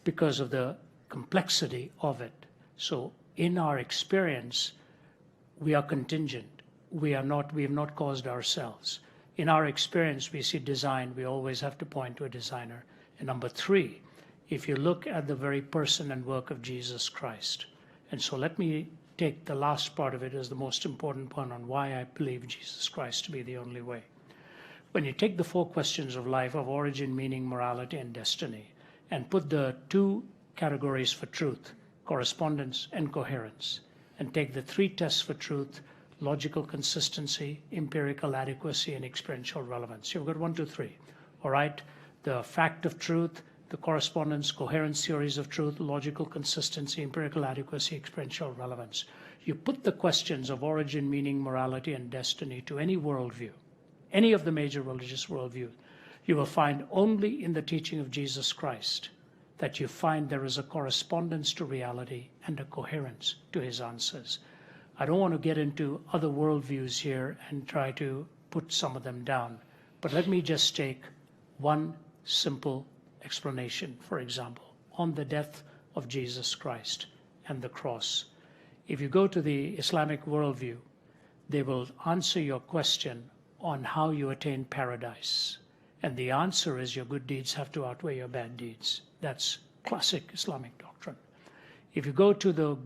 because of the complexity of it. So in our experience, we are contingent. We have not caused ourselves. In our experience, we see design, we always have to point to a designer. And number three, if you look at the very person and work of Jesus Christ. And so let me take the last part of it as the most important one on why I believe Jesus Christ to be the only way. When you take the 4 questions of life, of origin, meaning, morality, and destiny, and put the 2 categories for truth, correspondence and coherence, and take the 3 tests for truth, logical consistency, empirical adequacy, and experiential relevance. You've got 1, 2, 3. All right? The fact of truth, the correspondence, coherence theories of truth, logical consistency, empirical adequacy, experiential relevance. You put the questions of origin, meaning, morality, and destiny to any worldview, any of the major religious worldviews, you will find only in the teaching of Jesus Christ that you find there is a correspondence to reality and a coherence to his answers. I don't want to get into other worldviews here and try to put some of them down, but let me just take one simple explanation, for example, on the death of Jesus Christ and the cross. If you go to the Islamic worldview, they will answer your question on how you attain paradise. And the answer is your good deeds have to outweigh your bad deeds. That's classic Islamic doctrine. If you go to the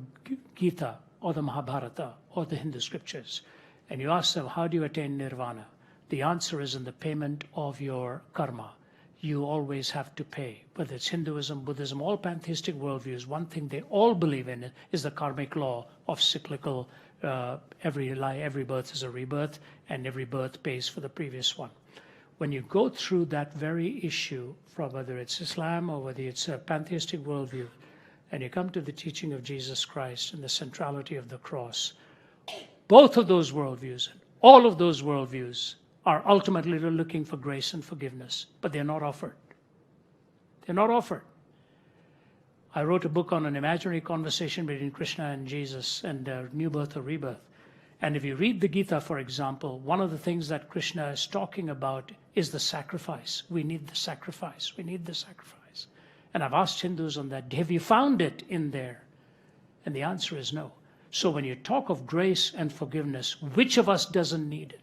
Gita or the Mahabharata or the Hindu scriptures, and you ask them, how do you attain nirvana? The answer is in the payment of your karma. You always have to pay. Whether it's Hinduism, Buddhism, all pantheistic worldviews, one thing they all believe in is the karmic law of cyclical, every birth is a rebirth, and every birth pays for the previous one. When you go through that very issue, from whether it's Islam or whether it's a pantheistic worldview, and you come to the teaching of Jesus Christ and the centrality of the cross, both of those worldviews, all of those worldviews, are ultimately looking for grace and forgiveness, but they're not offered. They're not offered. I wrote a book on an imaginary conversation between Krishna and Jesus and new birth or rebirth. And if you read the Gita, for example, one of the things that Krishna is talking about is the sacrifice. We need the sacrifice. We need the sacrifice. And I've asked Hindus on that, have you found it in there? And the answer is no. So when you talk of grace and forgiveness, which of us doesn't need it?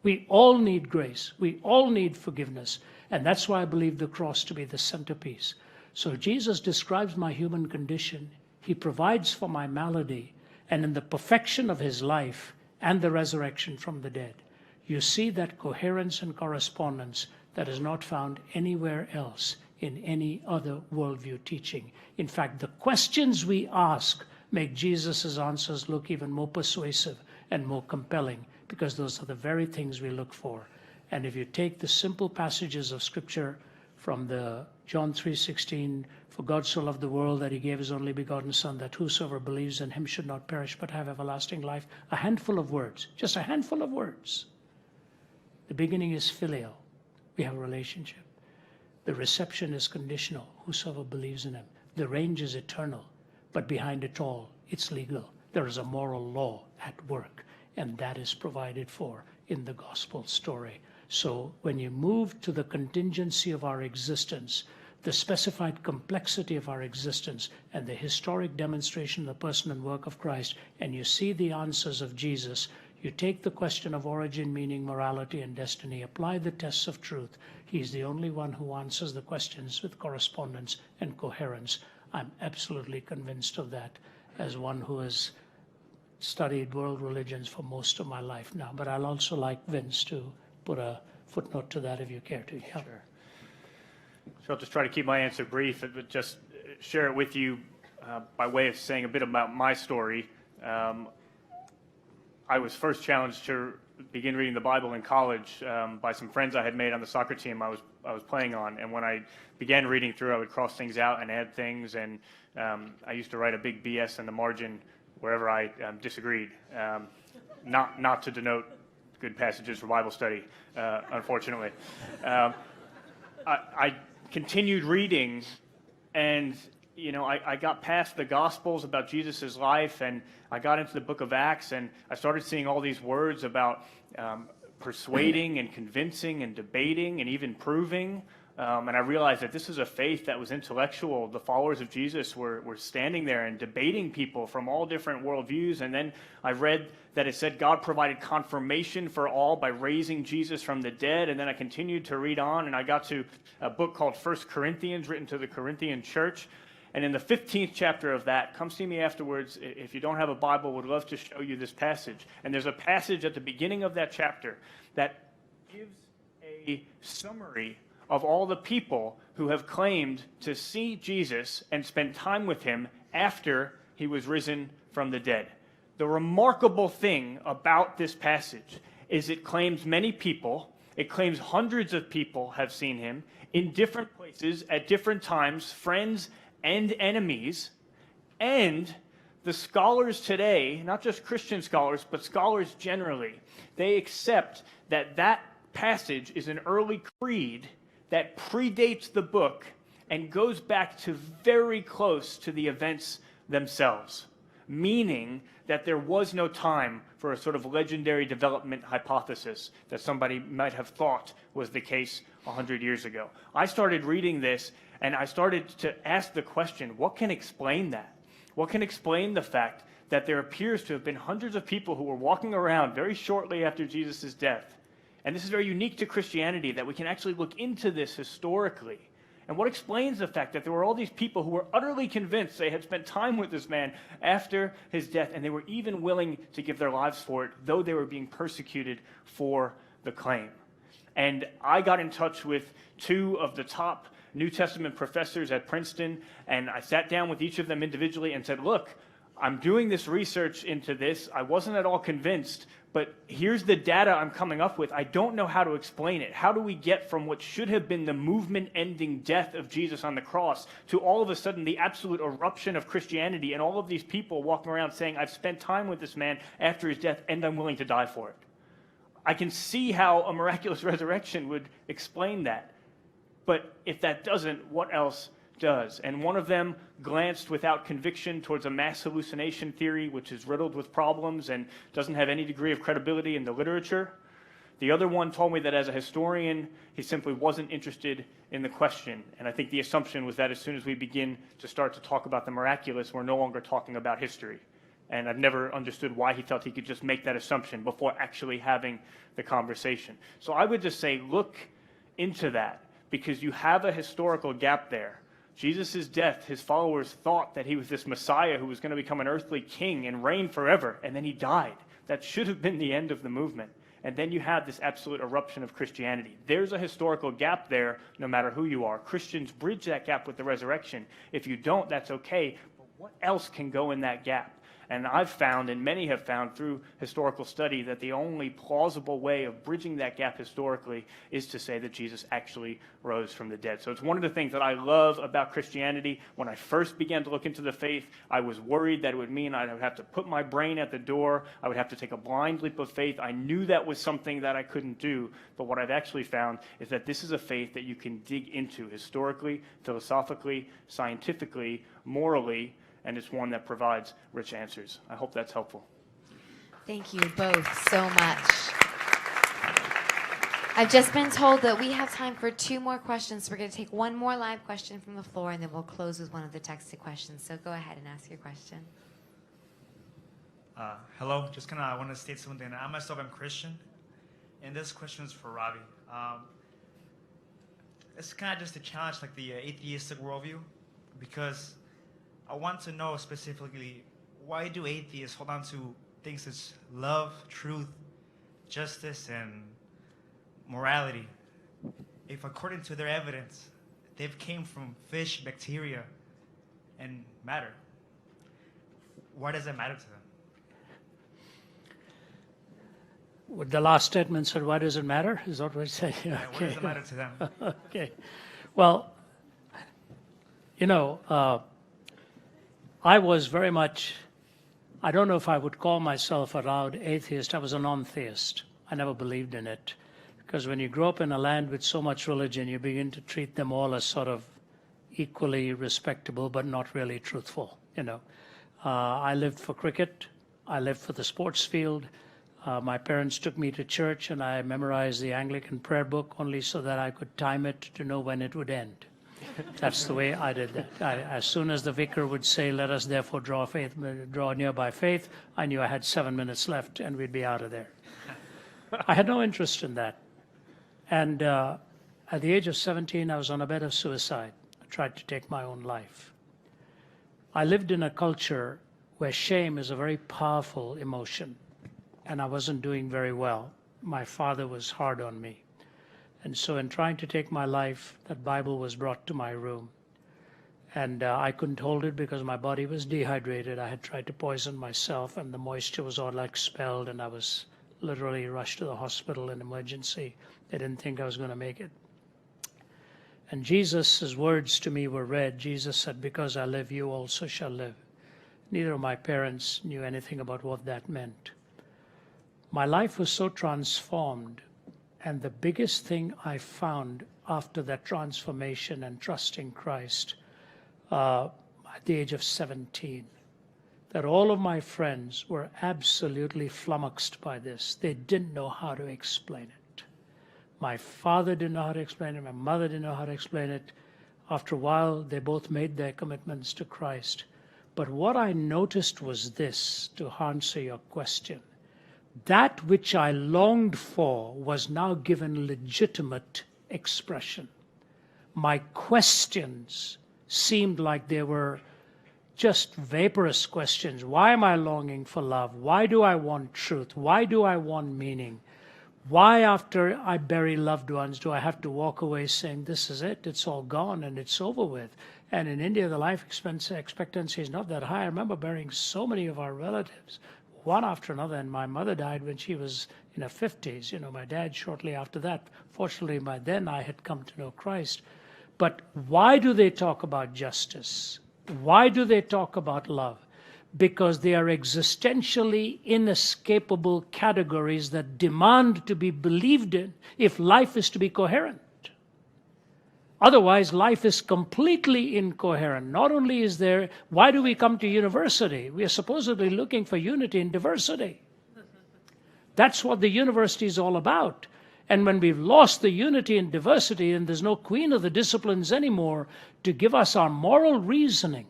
We all need grace. We all need forgiveness. And that's why I believe the cross to be the centerpiece. So Jesus describes my human condition. He provides for my malady. And in the perfection of his life and the resurrection from the dead, you see that coherence and correspondence that is not found anywhere else in any other worldview teaching. In fact, the questions we ask make Jesus' answers look even more persuasive and more compelling, because those are the very things we look for. And if you take the simple passages of Scripture from the John 3:16, for God so loved the world that he gave his only begotten Son, that whosoever believes in him should not perish but have everlasting life, a handful of words, just a handful of words. The beginning is filial. We have a relationship. The reception is conditional, whosoever believes in him. The range is eternal, but behind it all, it's legal. There is a moral law at work. And that is provided for in the gospel story. So when you move to the contingency of our existence, the specified complexity of our existence, and the historic demonstration of the person and work of Christ, and you see the answers of Jesus, you take the question of origin, meaning, morality, and destiny, apply the tests of truth. He's the only one who answers the questions with correspondence and coherence. I'm absolutely convinced of that as one who has studied world religions for most of my life now, but I'll also like Vince to put a footnote to that if you care to. Yeah. Sure. So I'll just try to keep my answer brief, but just share it with you by way of saying a bit about my story. I was first challenged to begin reading the Bible in college by some friends I had made on the soccer team I was playing on, and when I began reading through, I would cross things out and add things, and I used to write a big BS in the margin wherever I disagreed, not to denote good passages for Bible study, unfortunately. I continued reading, and I got past the Gospels about Jesus' life, and I got into the book of Acts, and I started seeing all these words about persuading and convincing and debating and even proving. And I realized that this is a faith that was intellectual. The followers of Jesus were standing there and debating people from all different worldviews. And then I read that it said God provided confirmation for all by raising Jesus from the dead. And then I continued to read on, and I got to a book called 1 Corinthians, written to the Corinthian church. And in the 15th chapter of that, come see me afterwards. If you don't have a Bible, would love to show you this passage. And there's a passage at the beginning of that chapter that gives a summary of all the people who have claimed to see Jesus and spend time with him after he was risen from the dead. The remarkable thing about this passage is it claims many people, it claims hundreds of people have seen him in different places at different times, friends and enemies, and the scholars today, not just Christian scholars, but scholars generally, they accept that that passage is an early creed that predates the book and goes back to very close to the events themselves, meaning that there was no time for a sort of legendary development hypothesis that somebody might have thought was the case 100 years ago. I started reading this, and I started to ask the question, what can explain that? What can explain the fact that there appears to have been hundreds of people who were walking around very shortly after Jesus' death? And this is very unique to Christianity, that we can actually look into this historically. And what explains the fact that there were all these people who were utterly convinced they had spent time with this man after his death, and they were even willing to give their lives for it, though they were being persecuted for the claim. And I got in touch with two of the top New Testament professors at Princeton, and I sat down with each of them individually and said, look, I'm doing this research into this. I wasn't at all convinced, but here's the data I'm coming up with. I don't know how to explain it. How do we get from what should have been the movement-ending death of Jesus on the cross to all of a sudden the absolute eruption of Christianity and all of these people walking around saying, I've spent time with this man after his death and I'm willing to die for it? I can see how a miraculous resurrection would explain that. But if that doesn't, what else does? And one of them glanced without conviction towards a mass hallucination theory, which is riddled with problems and doesn't have any degree of credibility in the literature. The other one told me that as a historian, he simply wasn't interested in the question. And I think the assumption was that as soon as we begin to start to talk about the miraculous, we're no longer talking about history. And I've never understood why he felt he could just make that assumption before actually having the conversation. So I would just say, look into that, because you have a historical gap there. Jesus' death, his followers thought that he was this Messiah who was going to become an earthly king and reign forever, and then he died. That should have been the end of the movement. And then you have this absolute eruption of Christianity. There's a historical gap there, no matter who you are. Christians bridge that gap with the resurrection. If you don't, that's okay. But what else can go in that gap? And I've found, and many have found through historical study, that the only plausible way of bridging that gap historically is to say that Jesus actually rose from the dead. So it's one of the things that I love about Christianity. When I first began to look into the faith, I was worried that it would mean I would have to put my brain at the door. I would have to take a blind leap of faith. I knew that was something that I couldn't do. But what I've actually found is that this is a faith that you can dig into historically, philosophically, scientifically, morally, and it's one that provides rich answers. I hope that's helpful. Thank you both so much. I've just been told that we have time for 2 more questions. So we're going to take one more live question from the floor, and then we'll close with one of the texted questions. So go ahead and ask your question. Hello, just I want to state something. I myself am Christian, and this question is for Ravi. It's kind of just a challenge, like the atheistic worldview, because I want to know specifically, why do atheists hold on to things such as love, truth, justice, and morality, if according to their evidence, they've came from fish, bacteria, and matter? Why does that matter to them? With the last statement said, why does it matter? Is that what I say? Yeah, why does it matter to them? Okay. Well, I was very much, I don't know if I would call myself a loud atheist. I was a non-theist. I never believed in it. Because when you grow up in a land with so much religion, you begin to treat them all as sort of equally respectable, but not really truthful, you know. I lived for cricket. I lived for the sports field. My parents took me to church, and I memorized the Anglican prayer book only so that I could time it to know when it would end. That's the way I did that. As soon as the vicar would say, "Let us therefore draw near by faith," I knew I had 7 minutes left, and we'd be out of there. I had no interest in that. And at the age of 17, I was on a bed of suicide. I tried to take my own life. I lived in a culture where shame is a very powerful emotion, and I wasn't doing very well. My father was hard on me. And so in trying to take my life, that Bible was brought to my room. And I couldn't hold it because my body was dehydrated. I had tried to poison myself, and the moisture was all expelled, and I was literally rushed to the hospital in emergency. They didn't think I was going to make it. And Jesus' words to me were read. Jesus said, "Because I live, you also shall live." Neither of my parents knew anything about what that meant. My life was so transformed, and the biggest thing I found after that transformation and trusting Christ at the age of 17, that all of my friends were absolutely flummoxed by this. They didn't know how to explain it. My father didn't know how to explain it. My mother didn't know how to explain it. After a while, they both made their commitments to Christ. But what I noticed was this, to answer your question. That which I longed for was now given legitimate expression. My questions seemed like they were just vaporous questions. Why am I longing for love? Why do I want truth? Why do I want meaning? Why, after I bury loved ones, do I have to walk away saying, "This is it, it's all gone and it's over with"? And in India, the life expectancy is not that high. I remember burying so many of our relatives, one after another, and my mother died when she was in her 50s. You know, my dad shortly after that. Fortunately, by then I had come to know Christ. But why do they talk about justice? Why do they talk about love? Because they are existentially inescapable categories that demand to be believed in if life is to be coherent. Otherwise, life is completely incoherent. Not only is there, why do we come to university? We are supposedly looking for unity in diversity. That's what the university is all about. And when we've lost the unity and diversity, and there's no queen of the disciplines anymore to give us our moral reasoning,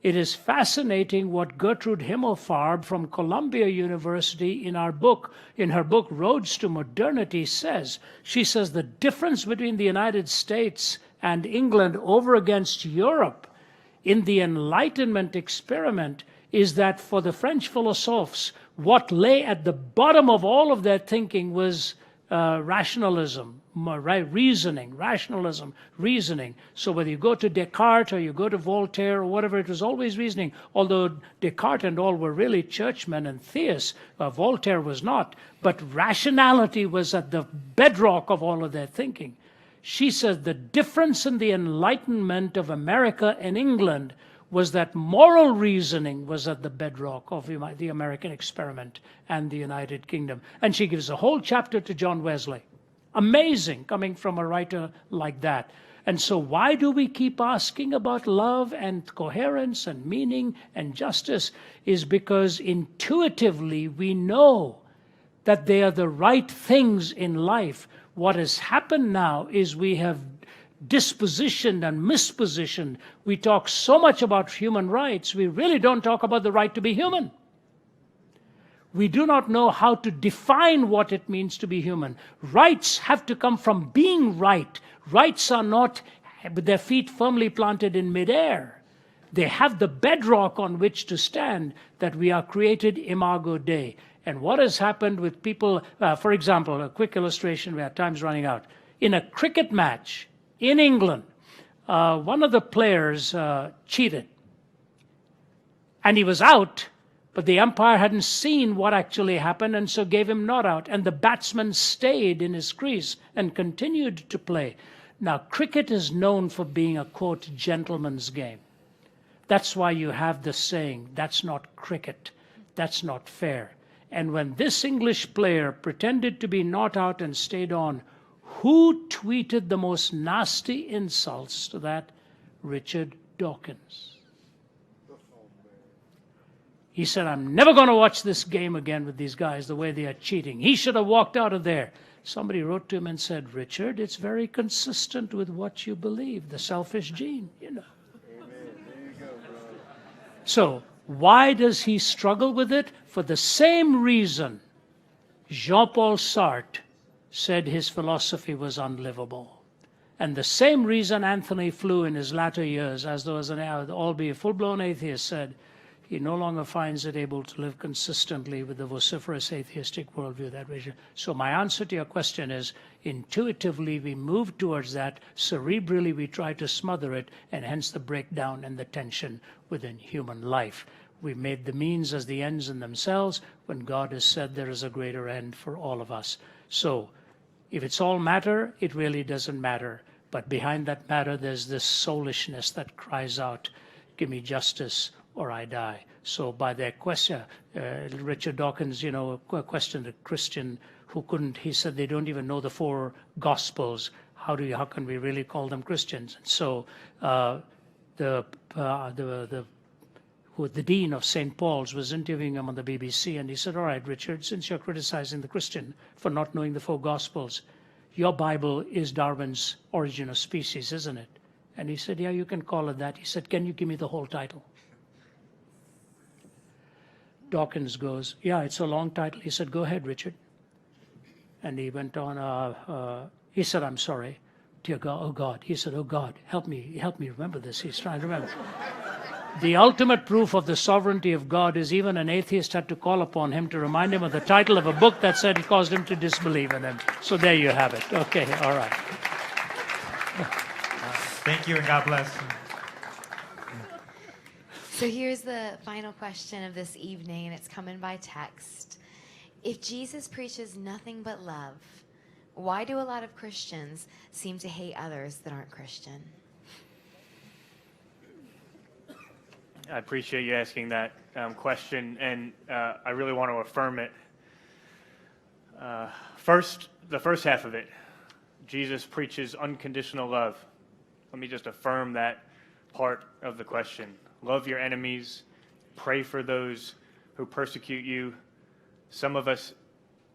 it is fascinating what Gertrude Himmelfarb from Columbia University in her book Roads to Modernity says. She says the difference between the United States and England over against Europe in the Enlightenment experiment is that for the French philosophers, what lay at the bottom of all of their thinking was rationalism, rationalism, reasoning. So whether you go to Descartes or you go to Voltaire or whatever, it was always reasoning. Although Descartes and all were really churchmen and theists, Voltaire was not. But rationality was at the bedrock of all of their thinking. She says the difference in the Enlightenment of America and England was that moral reasoning was at the bedrock of the American experiment and the United Kingdom. And she gives a whole chapter to John Wesley. Amazing, coming from a writer like that. And so why do we keep asking about love and coherence and meaning and justice? Is because intuitively we know that they are the right things in life. What has happened now is we have dispositioned and mispositioned. We talk so much about human rights, we really don't talk about the right to be human. We do not know how to define what it means to be human. Rights have to come from being right. Rights are not with their feet firmly planted in midair. They have the bedrock on which to stand, that we are created imago Dei. And what has happened with people, for example, a quick illustration, where time's running out. In a cricket match in England, one of the players cheated. And he was out, but the umpire hadn't seen what actually happened, and so gave him not out. And the batsman stayed in his crease and continued to play. Now, cricket is known for being a, quote, gentleman's game. That's why you have the saying, that's not cricket, that's not fair. And when this English player pretended to be not out and stayed on, who tweeted the most nasty insults to that? Richard Dawkins. He said, I'm never going to watch this game again with these guys the way they are cheating. He should have walked out of there. Somebody wrote to him and said, Richard, it's very consistent with what you believe, the selfish gene, you know. Amen. There you go, bro. So why does he struggle with it? For the same reason Jean-Paul Sartre said his philosophy was unlivable. And the same reason Anthony Flew in his latter years, as though as an albeit full-blown atheist, said he no longer finds it able to live consistently with the vociferous atheistic worldview that we. So my answer to your question is, intuitively we move towards that, cerebrally we try to smother it, and hence the breakdown and the tension within human life. We made the means as the ends in themselves, when God has said there is a greater end for all of us. So if it's all matter, it really doesn't matter. But behind that matter, there's this soulishness that cries out, give me justice or I die. So by their question, Richard Dawkins, questioned a Christian who couldn't, he said they don't even know the 4 Gospels. How can we really call them Christians? And so the dean of St. Paul's was interviewing him on the BBC, and he said, all right, Richard, since you're criticizing the Christian for not knowing the 4 Gospels, your Bible is Darwin's Origin of Species, isn't it? And he said, yeah, you can call it that. He said, can you give me the whole title? Dawkins goes, yeah, it's a long title. He said, go ahead, Richard. And he went on, he said, I'm sorry, dear God, oh God. He said, oh God, help me remember this. He's trying to remember. The ultimate proof of the sovereignty of God is even an atheist had to call upon him to remind him of the title of a book that said it caused him to disbelieve in him. So there you have it. Okay, all right. Thank you and God bless. So here's the final question of this evening, and it's coming by text. If Jesus preaches nothing but love, why do a lot of Christians seem to hate others that aren't Christian? I appreciate you asking that question, and I really want to affirm it. First, the first half of it, Jesus preaches unconditional love. Let me just affirm that part of the question. Love your enemies, pray for those who persecute you. Some of us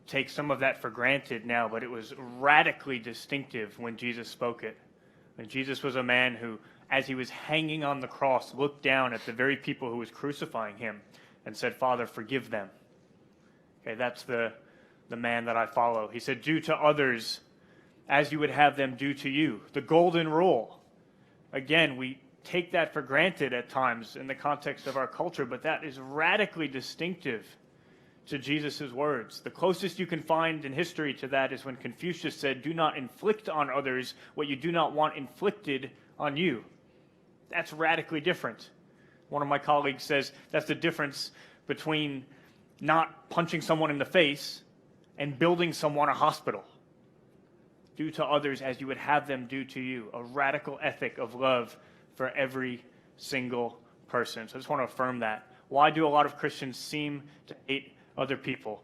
take some of that for granted now, but it was radically distinctive when Jesus spoke it. And Jesus was a man who, as he was hanging on the cross, looked down at the very people who was crucifying him and said, Father, forgive them. Okay, that's the man that I follow. He said, do to others as you would have them do to you. The golden rule. Again, we take that for granted at times in the context of our culture, but that is radically distinctive to Jesus' words. The closest you can find in history to that is when Confucius said, do not inflict on others what you do not want inflicted on you. That's radically different. One of my colleagues says that's the difference between not punching someone in the face and building someone a hospital. Do to others as you would have them do to you. A radical ethic of love for every single person. So I just want to affirm that. Why do a lot of Christians seem to hate other people?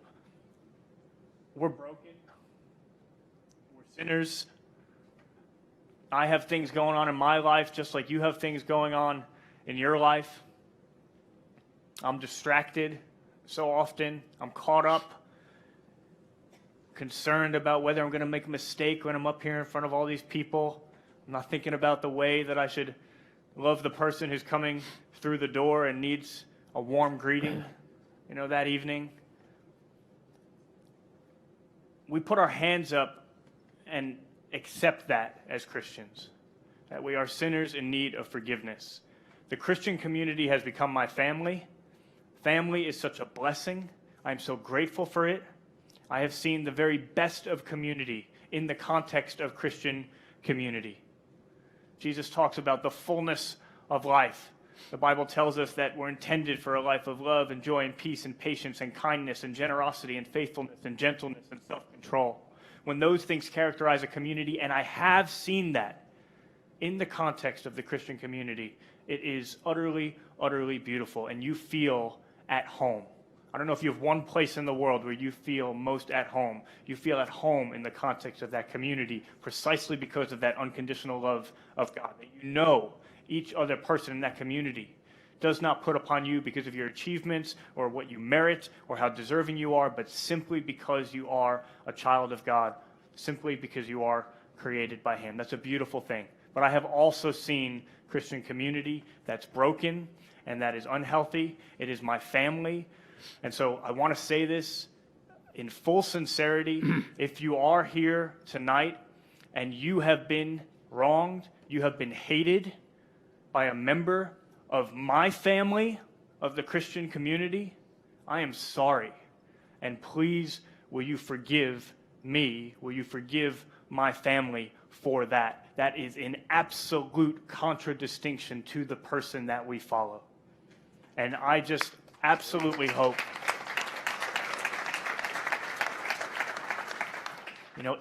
We're broken. We're sinners. I have things going on in my life just like you have things going on in your life. I'm distracted so often. I'm caught up, concerned about whether I'm going to make a mistake when I'm up here in front of all these people. I'm not thinking about the way that I should love the person who's coming through the door and needs a warm greeting, that evening. We put our hands up and accept that as Christians, that we are sinners in need of forgiveness. The Christian community has become my family. Family is such a blessing. I'm so grateful for it. I have seen the very best of community in the context of Christian community. Jesus talks about the fullness of life. The Bible tells us that we're intended for a life of love and joy and peace and patience and kindness and generosity and faithfulness and gentleness and self-control. When those things characterize a community, and I have seen that in the context of the Christian community, it is utterly, utterly beautiful, and you feel at home. I don't know if you have one place in the world where you feel most at home. You feel at home in the context of that community precisely because of that unconditional love of God. That you know each other person in that community does not put upon you because of your achievements or what you merit or how deserving you are, but simply because you are a child of God, simply because you are created by Him. That's a beautiful thing. But I have also seen Christian community that's broken and that is unhealthy. It is my family. And so I want to say this in full sincerity. If you are here tonight and you have been wronged, you have been hated by a member of my family, of the Christian community, I am sorry. And please, will you forgive me? Will you forgive my family for that? That is in absolute contradistinction to the person that we follow. And I just absolutely hope,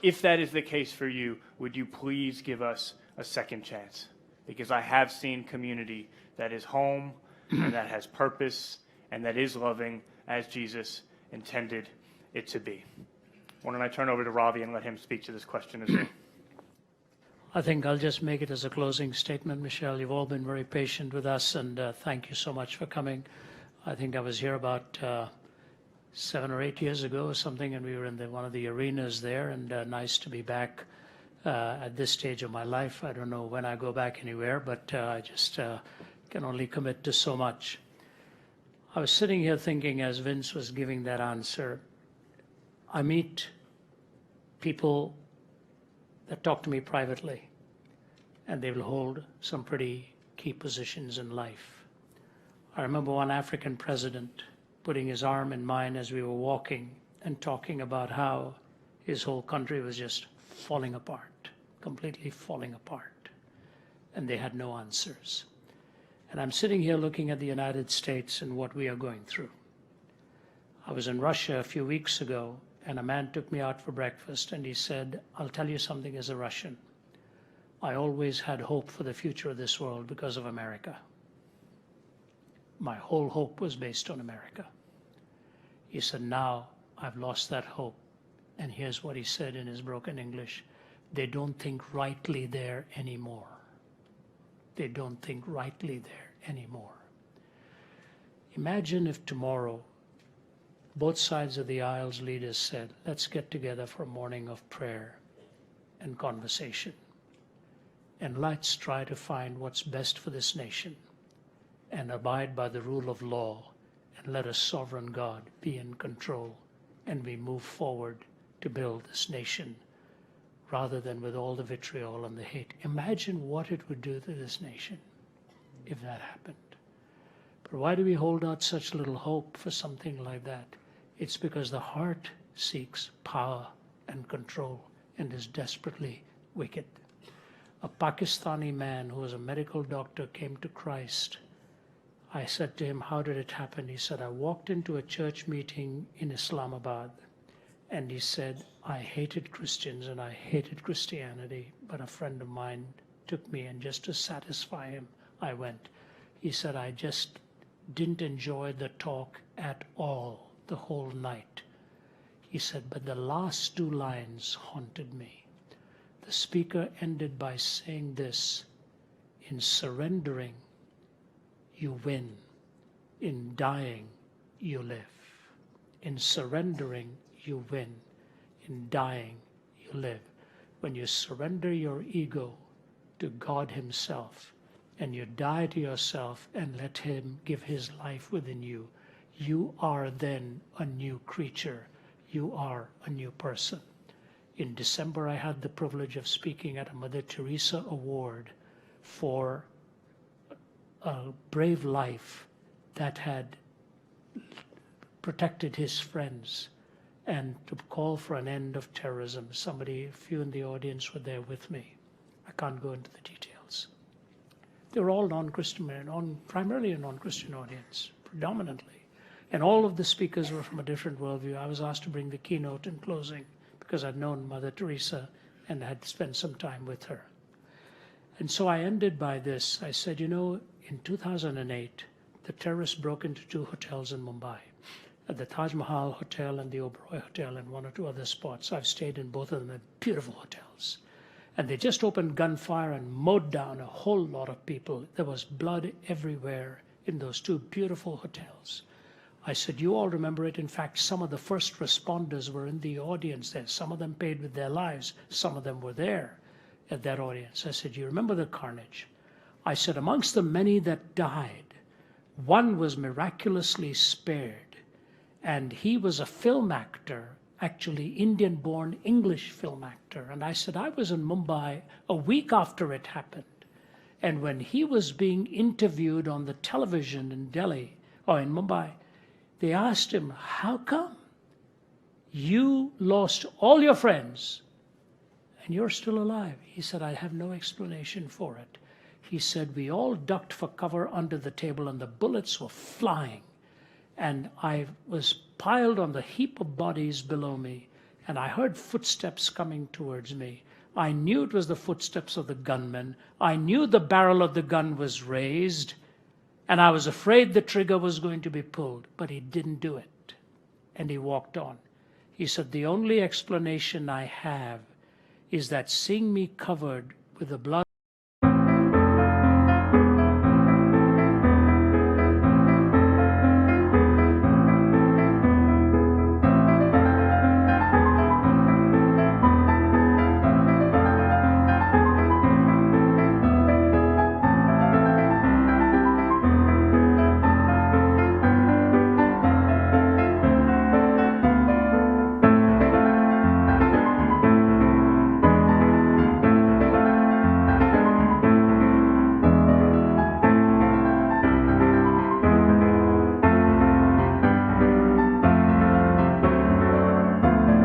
if that is the case for you, would you please give us a second chance? Because I have seen community that is home and that has purpose and that is loving as Jesus intended it to be. Why don't I turn over to Ravi and let him speak to this question as well? I think I'll just make it as a closing statement. Michelle, you've all been very patient with us, and thank you so much for coming. I think I was here about 7 or 8 years ago or something, and we were in one of the arenas there, and nice to be back at this stage of my life. I don't know when I go back anywhere, but I just can only commit to so much. I was sitting here thinking as Vince was giving that answer, I meet people that talk to me privately, and they will hold some pretty key positions in life. I remember one African president putting his arm in mine as we were walking and talking about how his whole country was just falling apart, completely falling apart, and they had no answers. And I'm sitting here looking at the United States and what we are going through. I was in Russia a few weeks ago, and a man took me out for breakfast, and he said, I'll tell you something as a Russian. I always had hope for the future of this world because of America. My whole hope was based on America. He said, now I've lost that hope. And here's what he said in his broken English. They don't think rightly there anymore. They don't think rightly there anymore. Imagine if tomorrow both sides of the aisle's leaders said, let's get together for a morning of prayer and conversation. And let's try to find what's best for this nation and abide by the rule of law and let a sovereign God be in control, and we move forward to build this nation rather than with all the vitriol and the hate. Imagine what it would do to this nation if that happened. But why do we hold out such little hope for something like that? It's because the heart seeks power and control and is desperately wicked. A Pakistani man who was a medical doctor came to Christ. I said to him, how did it happen? He said, I walked into a church meeting in Islamabad, and he said, I hated Christians and I hated Christianity, but a friend of mine took me, and just to satisfy him, I went. He said, I just didn't enjoy the talk at all the whole night. He said, but the last 2 lines haunted me. The speaker ended by saying this, in surrendering, you win. In dying, you live. In surrendering, you win. In dying, you live. When you surrender your ego to God Himself, and you die to yourself and let Him give His life within you, you are then a new creature. You are a new person. In December, I had the privilege of speaking at a Mother Teresa Award for a brave life that had protected his friends and to call for an end of terrorism. A few in the audience were there with me. I can't go into the details. They were all non-Christian men, primarily a non-Christian audience, predominantly. And all of the speakers were from a different worldview. I was asked to bring the keynote in closing because I'd known Mother Teresa and had spent some time with her. And so I ended by this. I said, in 2008, the terrorists broke into 2 hotels in Mumbai. at the Taj Mahal Hotel and the Oberoi Hotel and one or two other spots. I've stayed in both of them, at beautiful hotels. And they just opened gunfire and mowed down a whole lot of people. There was blood everywhere in those two beautiful hotels. I said, you all remember it. In fact, some of the first responders were in the audience there. Some of them paid with their lives. Some of them were there at that audience. I said, you remember the carnage? I said, amongst the many that died, one was miraculously spared. And he was a film actor, actually Indian-born English film actor. And I said, I was in Mumbai a week after it happened. And when he was being interviewed on the television in Delhi, or in Mumbai, they asked him, how come you lost all your friends and you're still alive? He said, I have no explanation for it. He said, we all ducked for cover under the table and the bullets were flying. And I was piled on the heap of bodies below me, and I heard footsteps coming towards me. I knew it was the footsteps of the gunman. I knew the barrel of the gun was raised, and I was afraid the trigger was going to be pulled, but he didn't do it. And he walked on. He said, the only explanation I have is that seeing me covered with the blood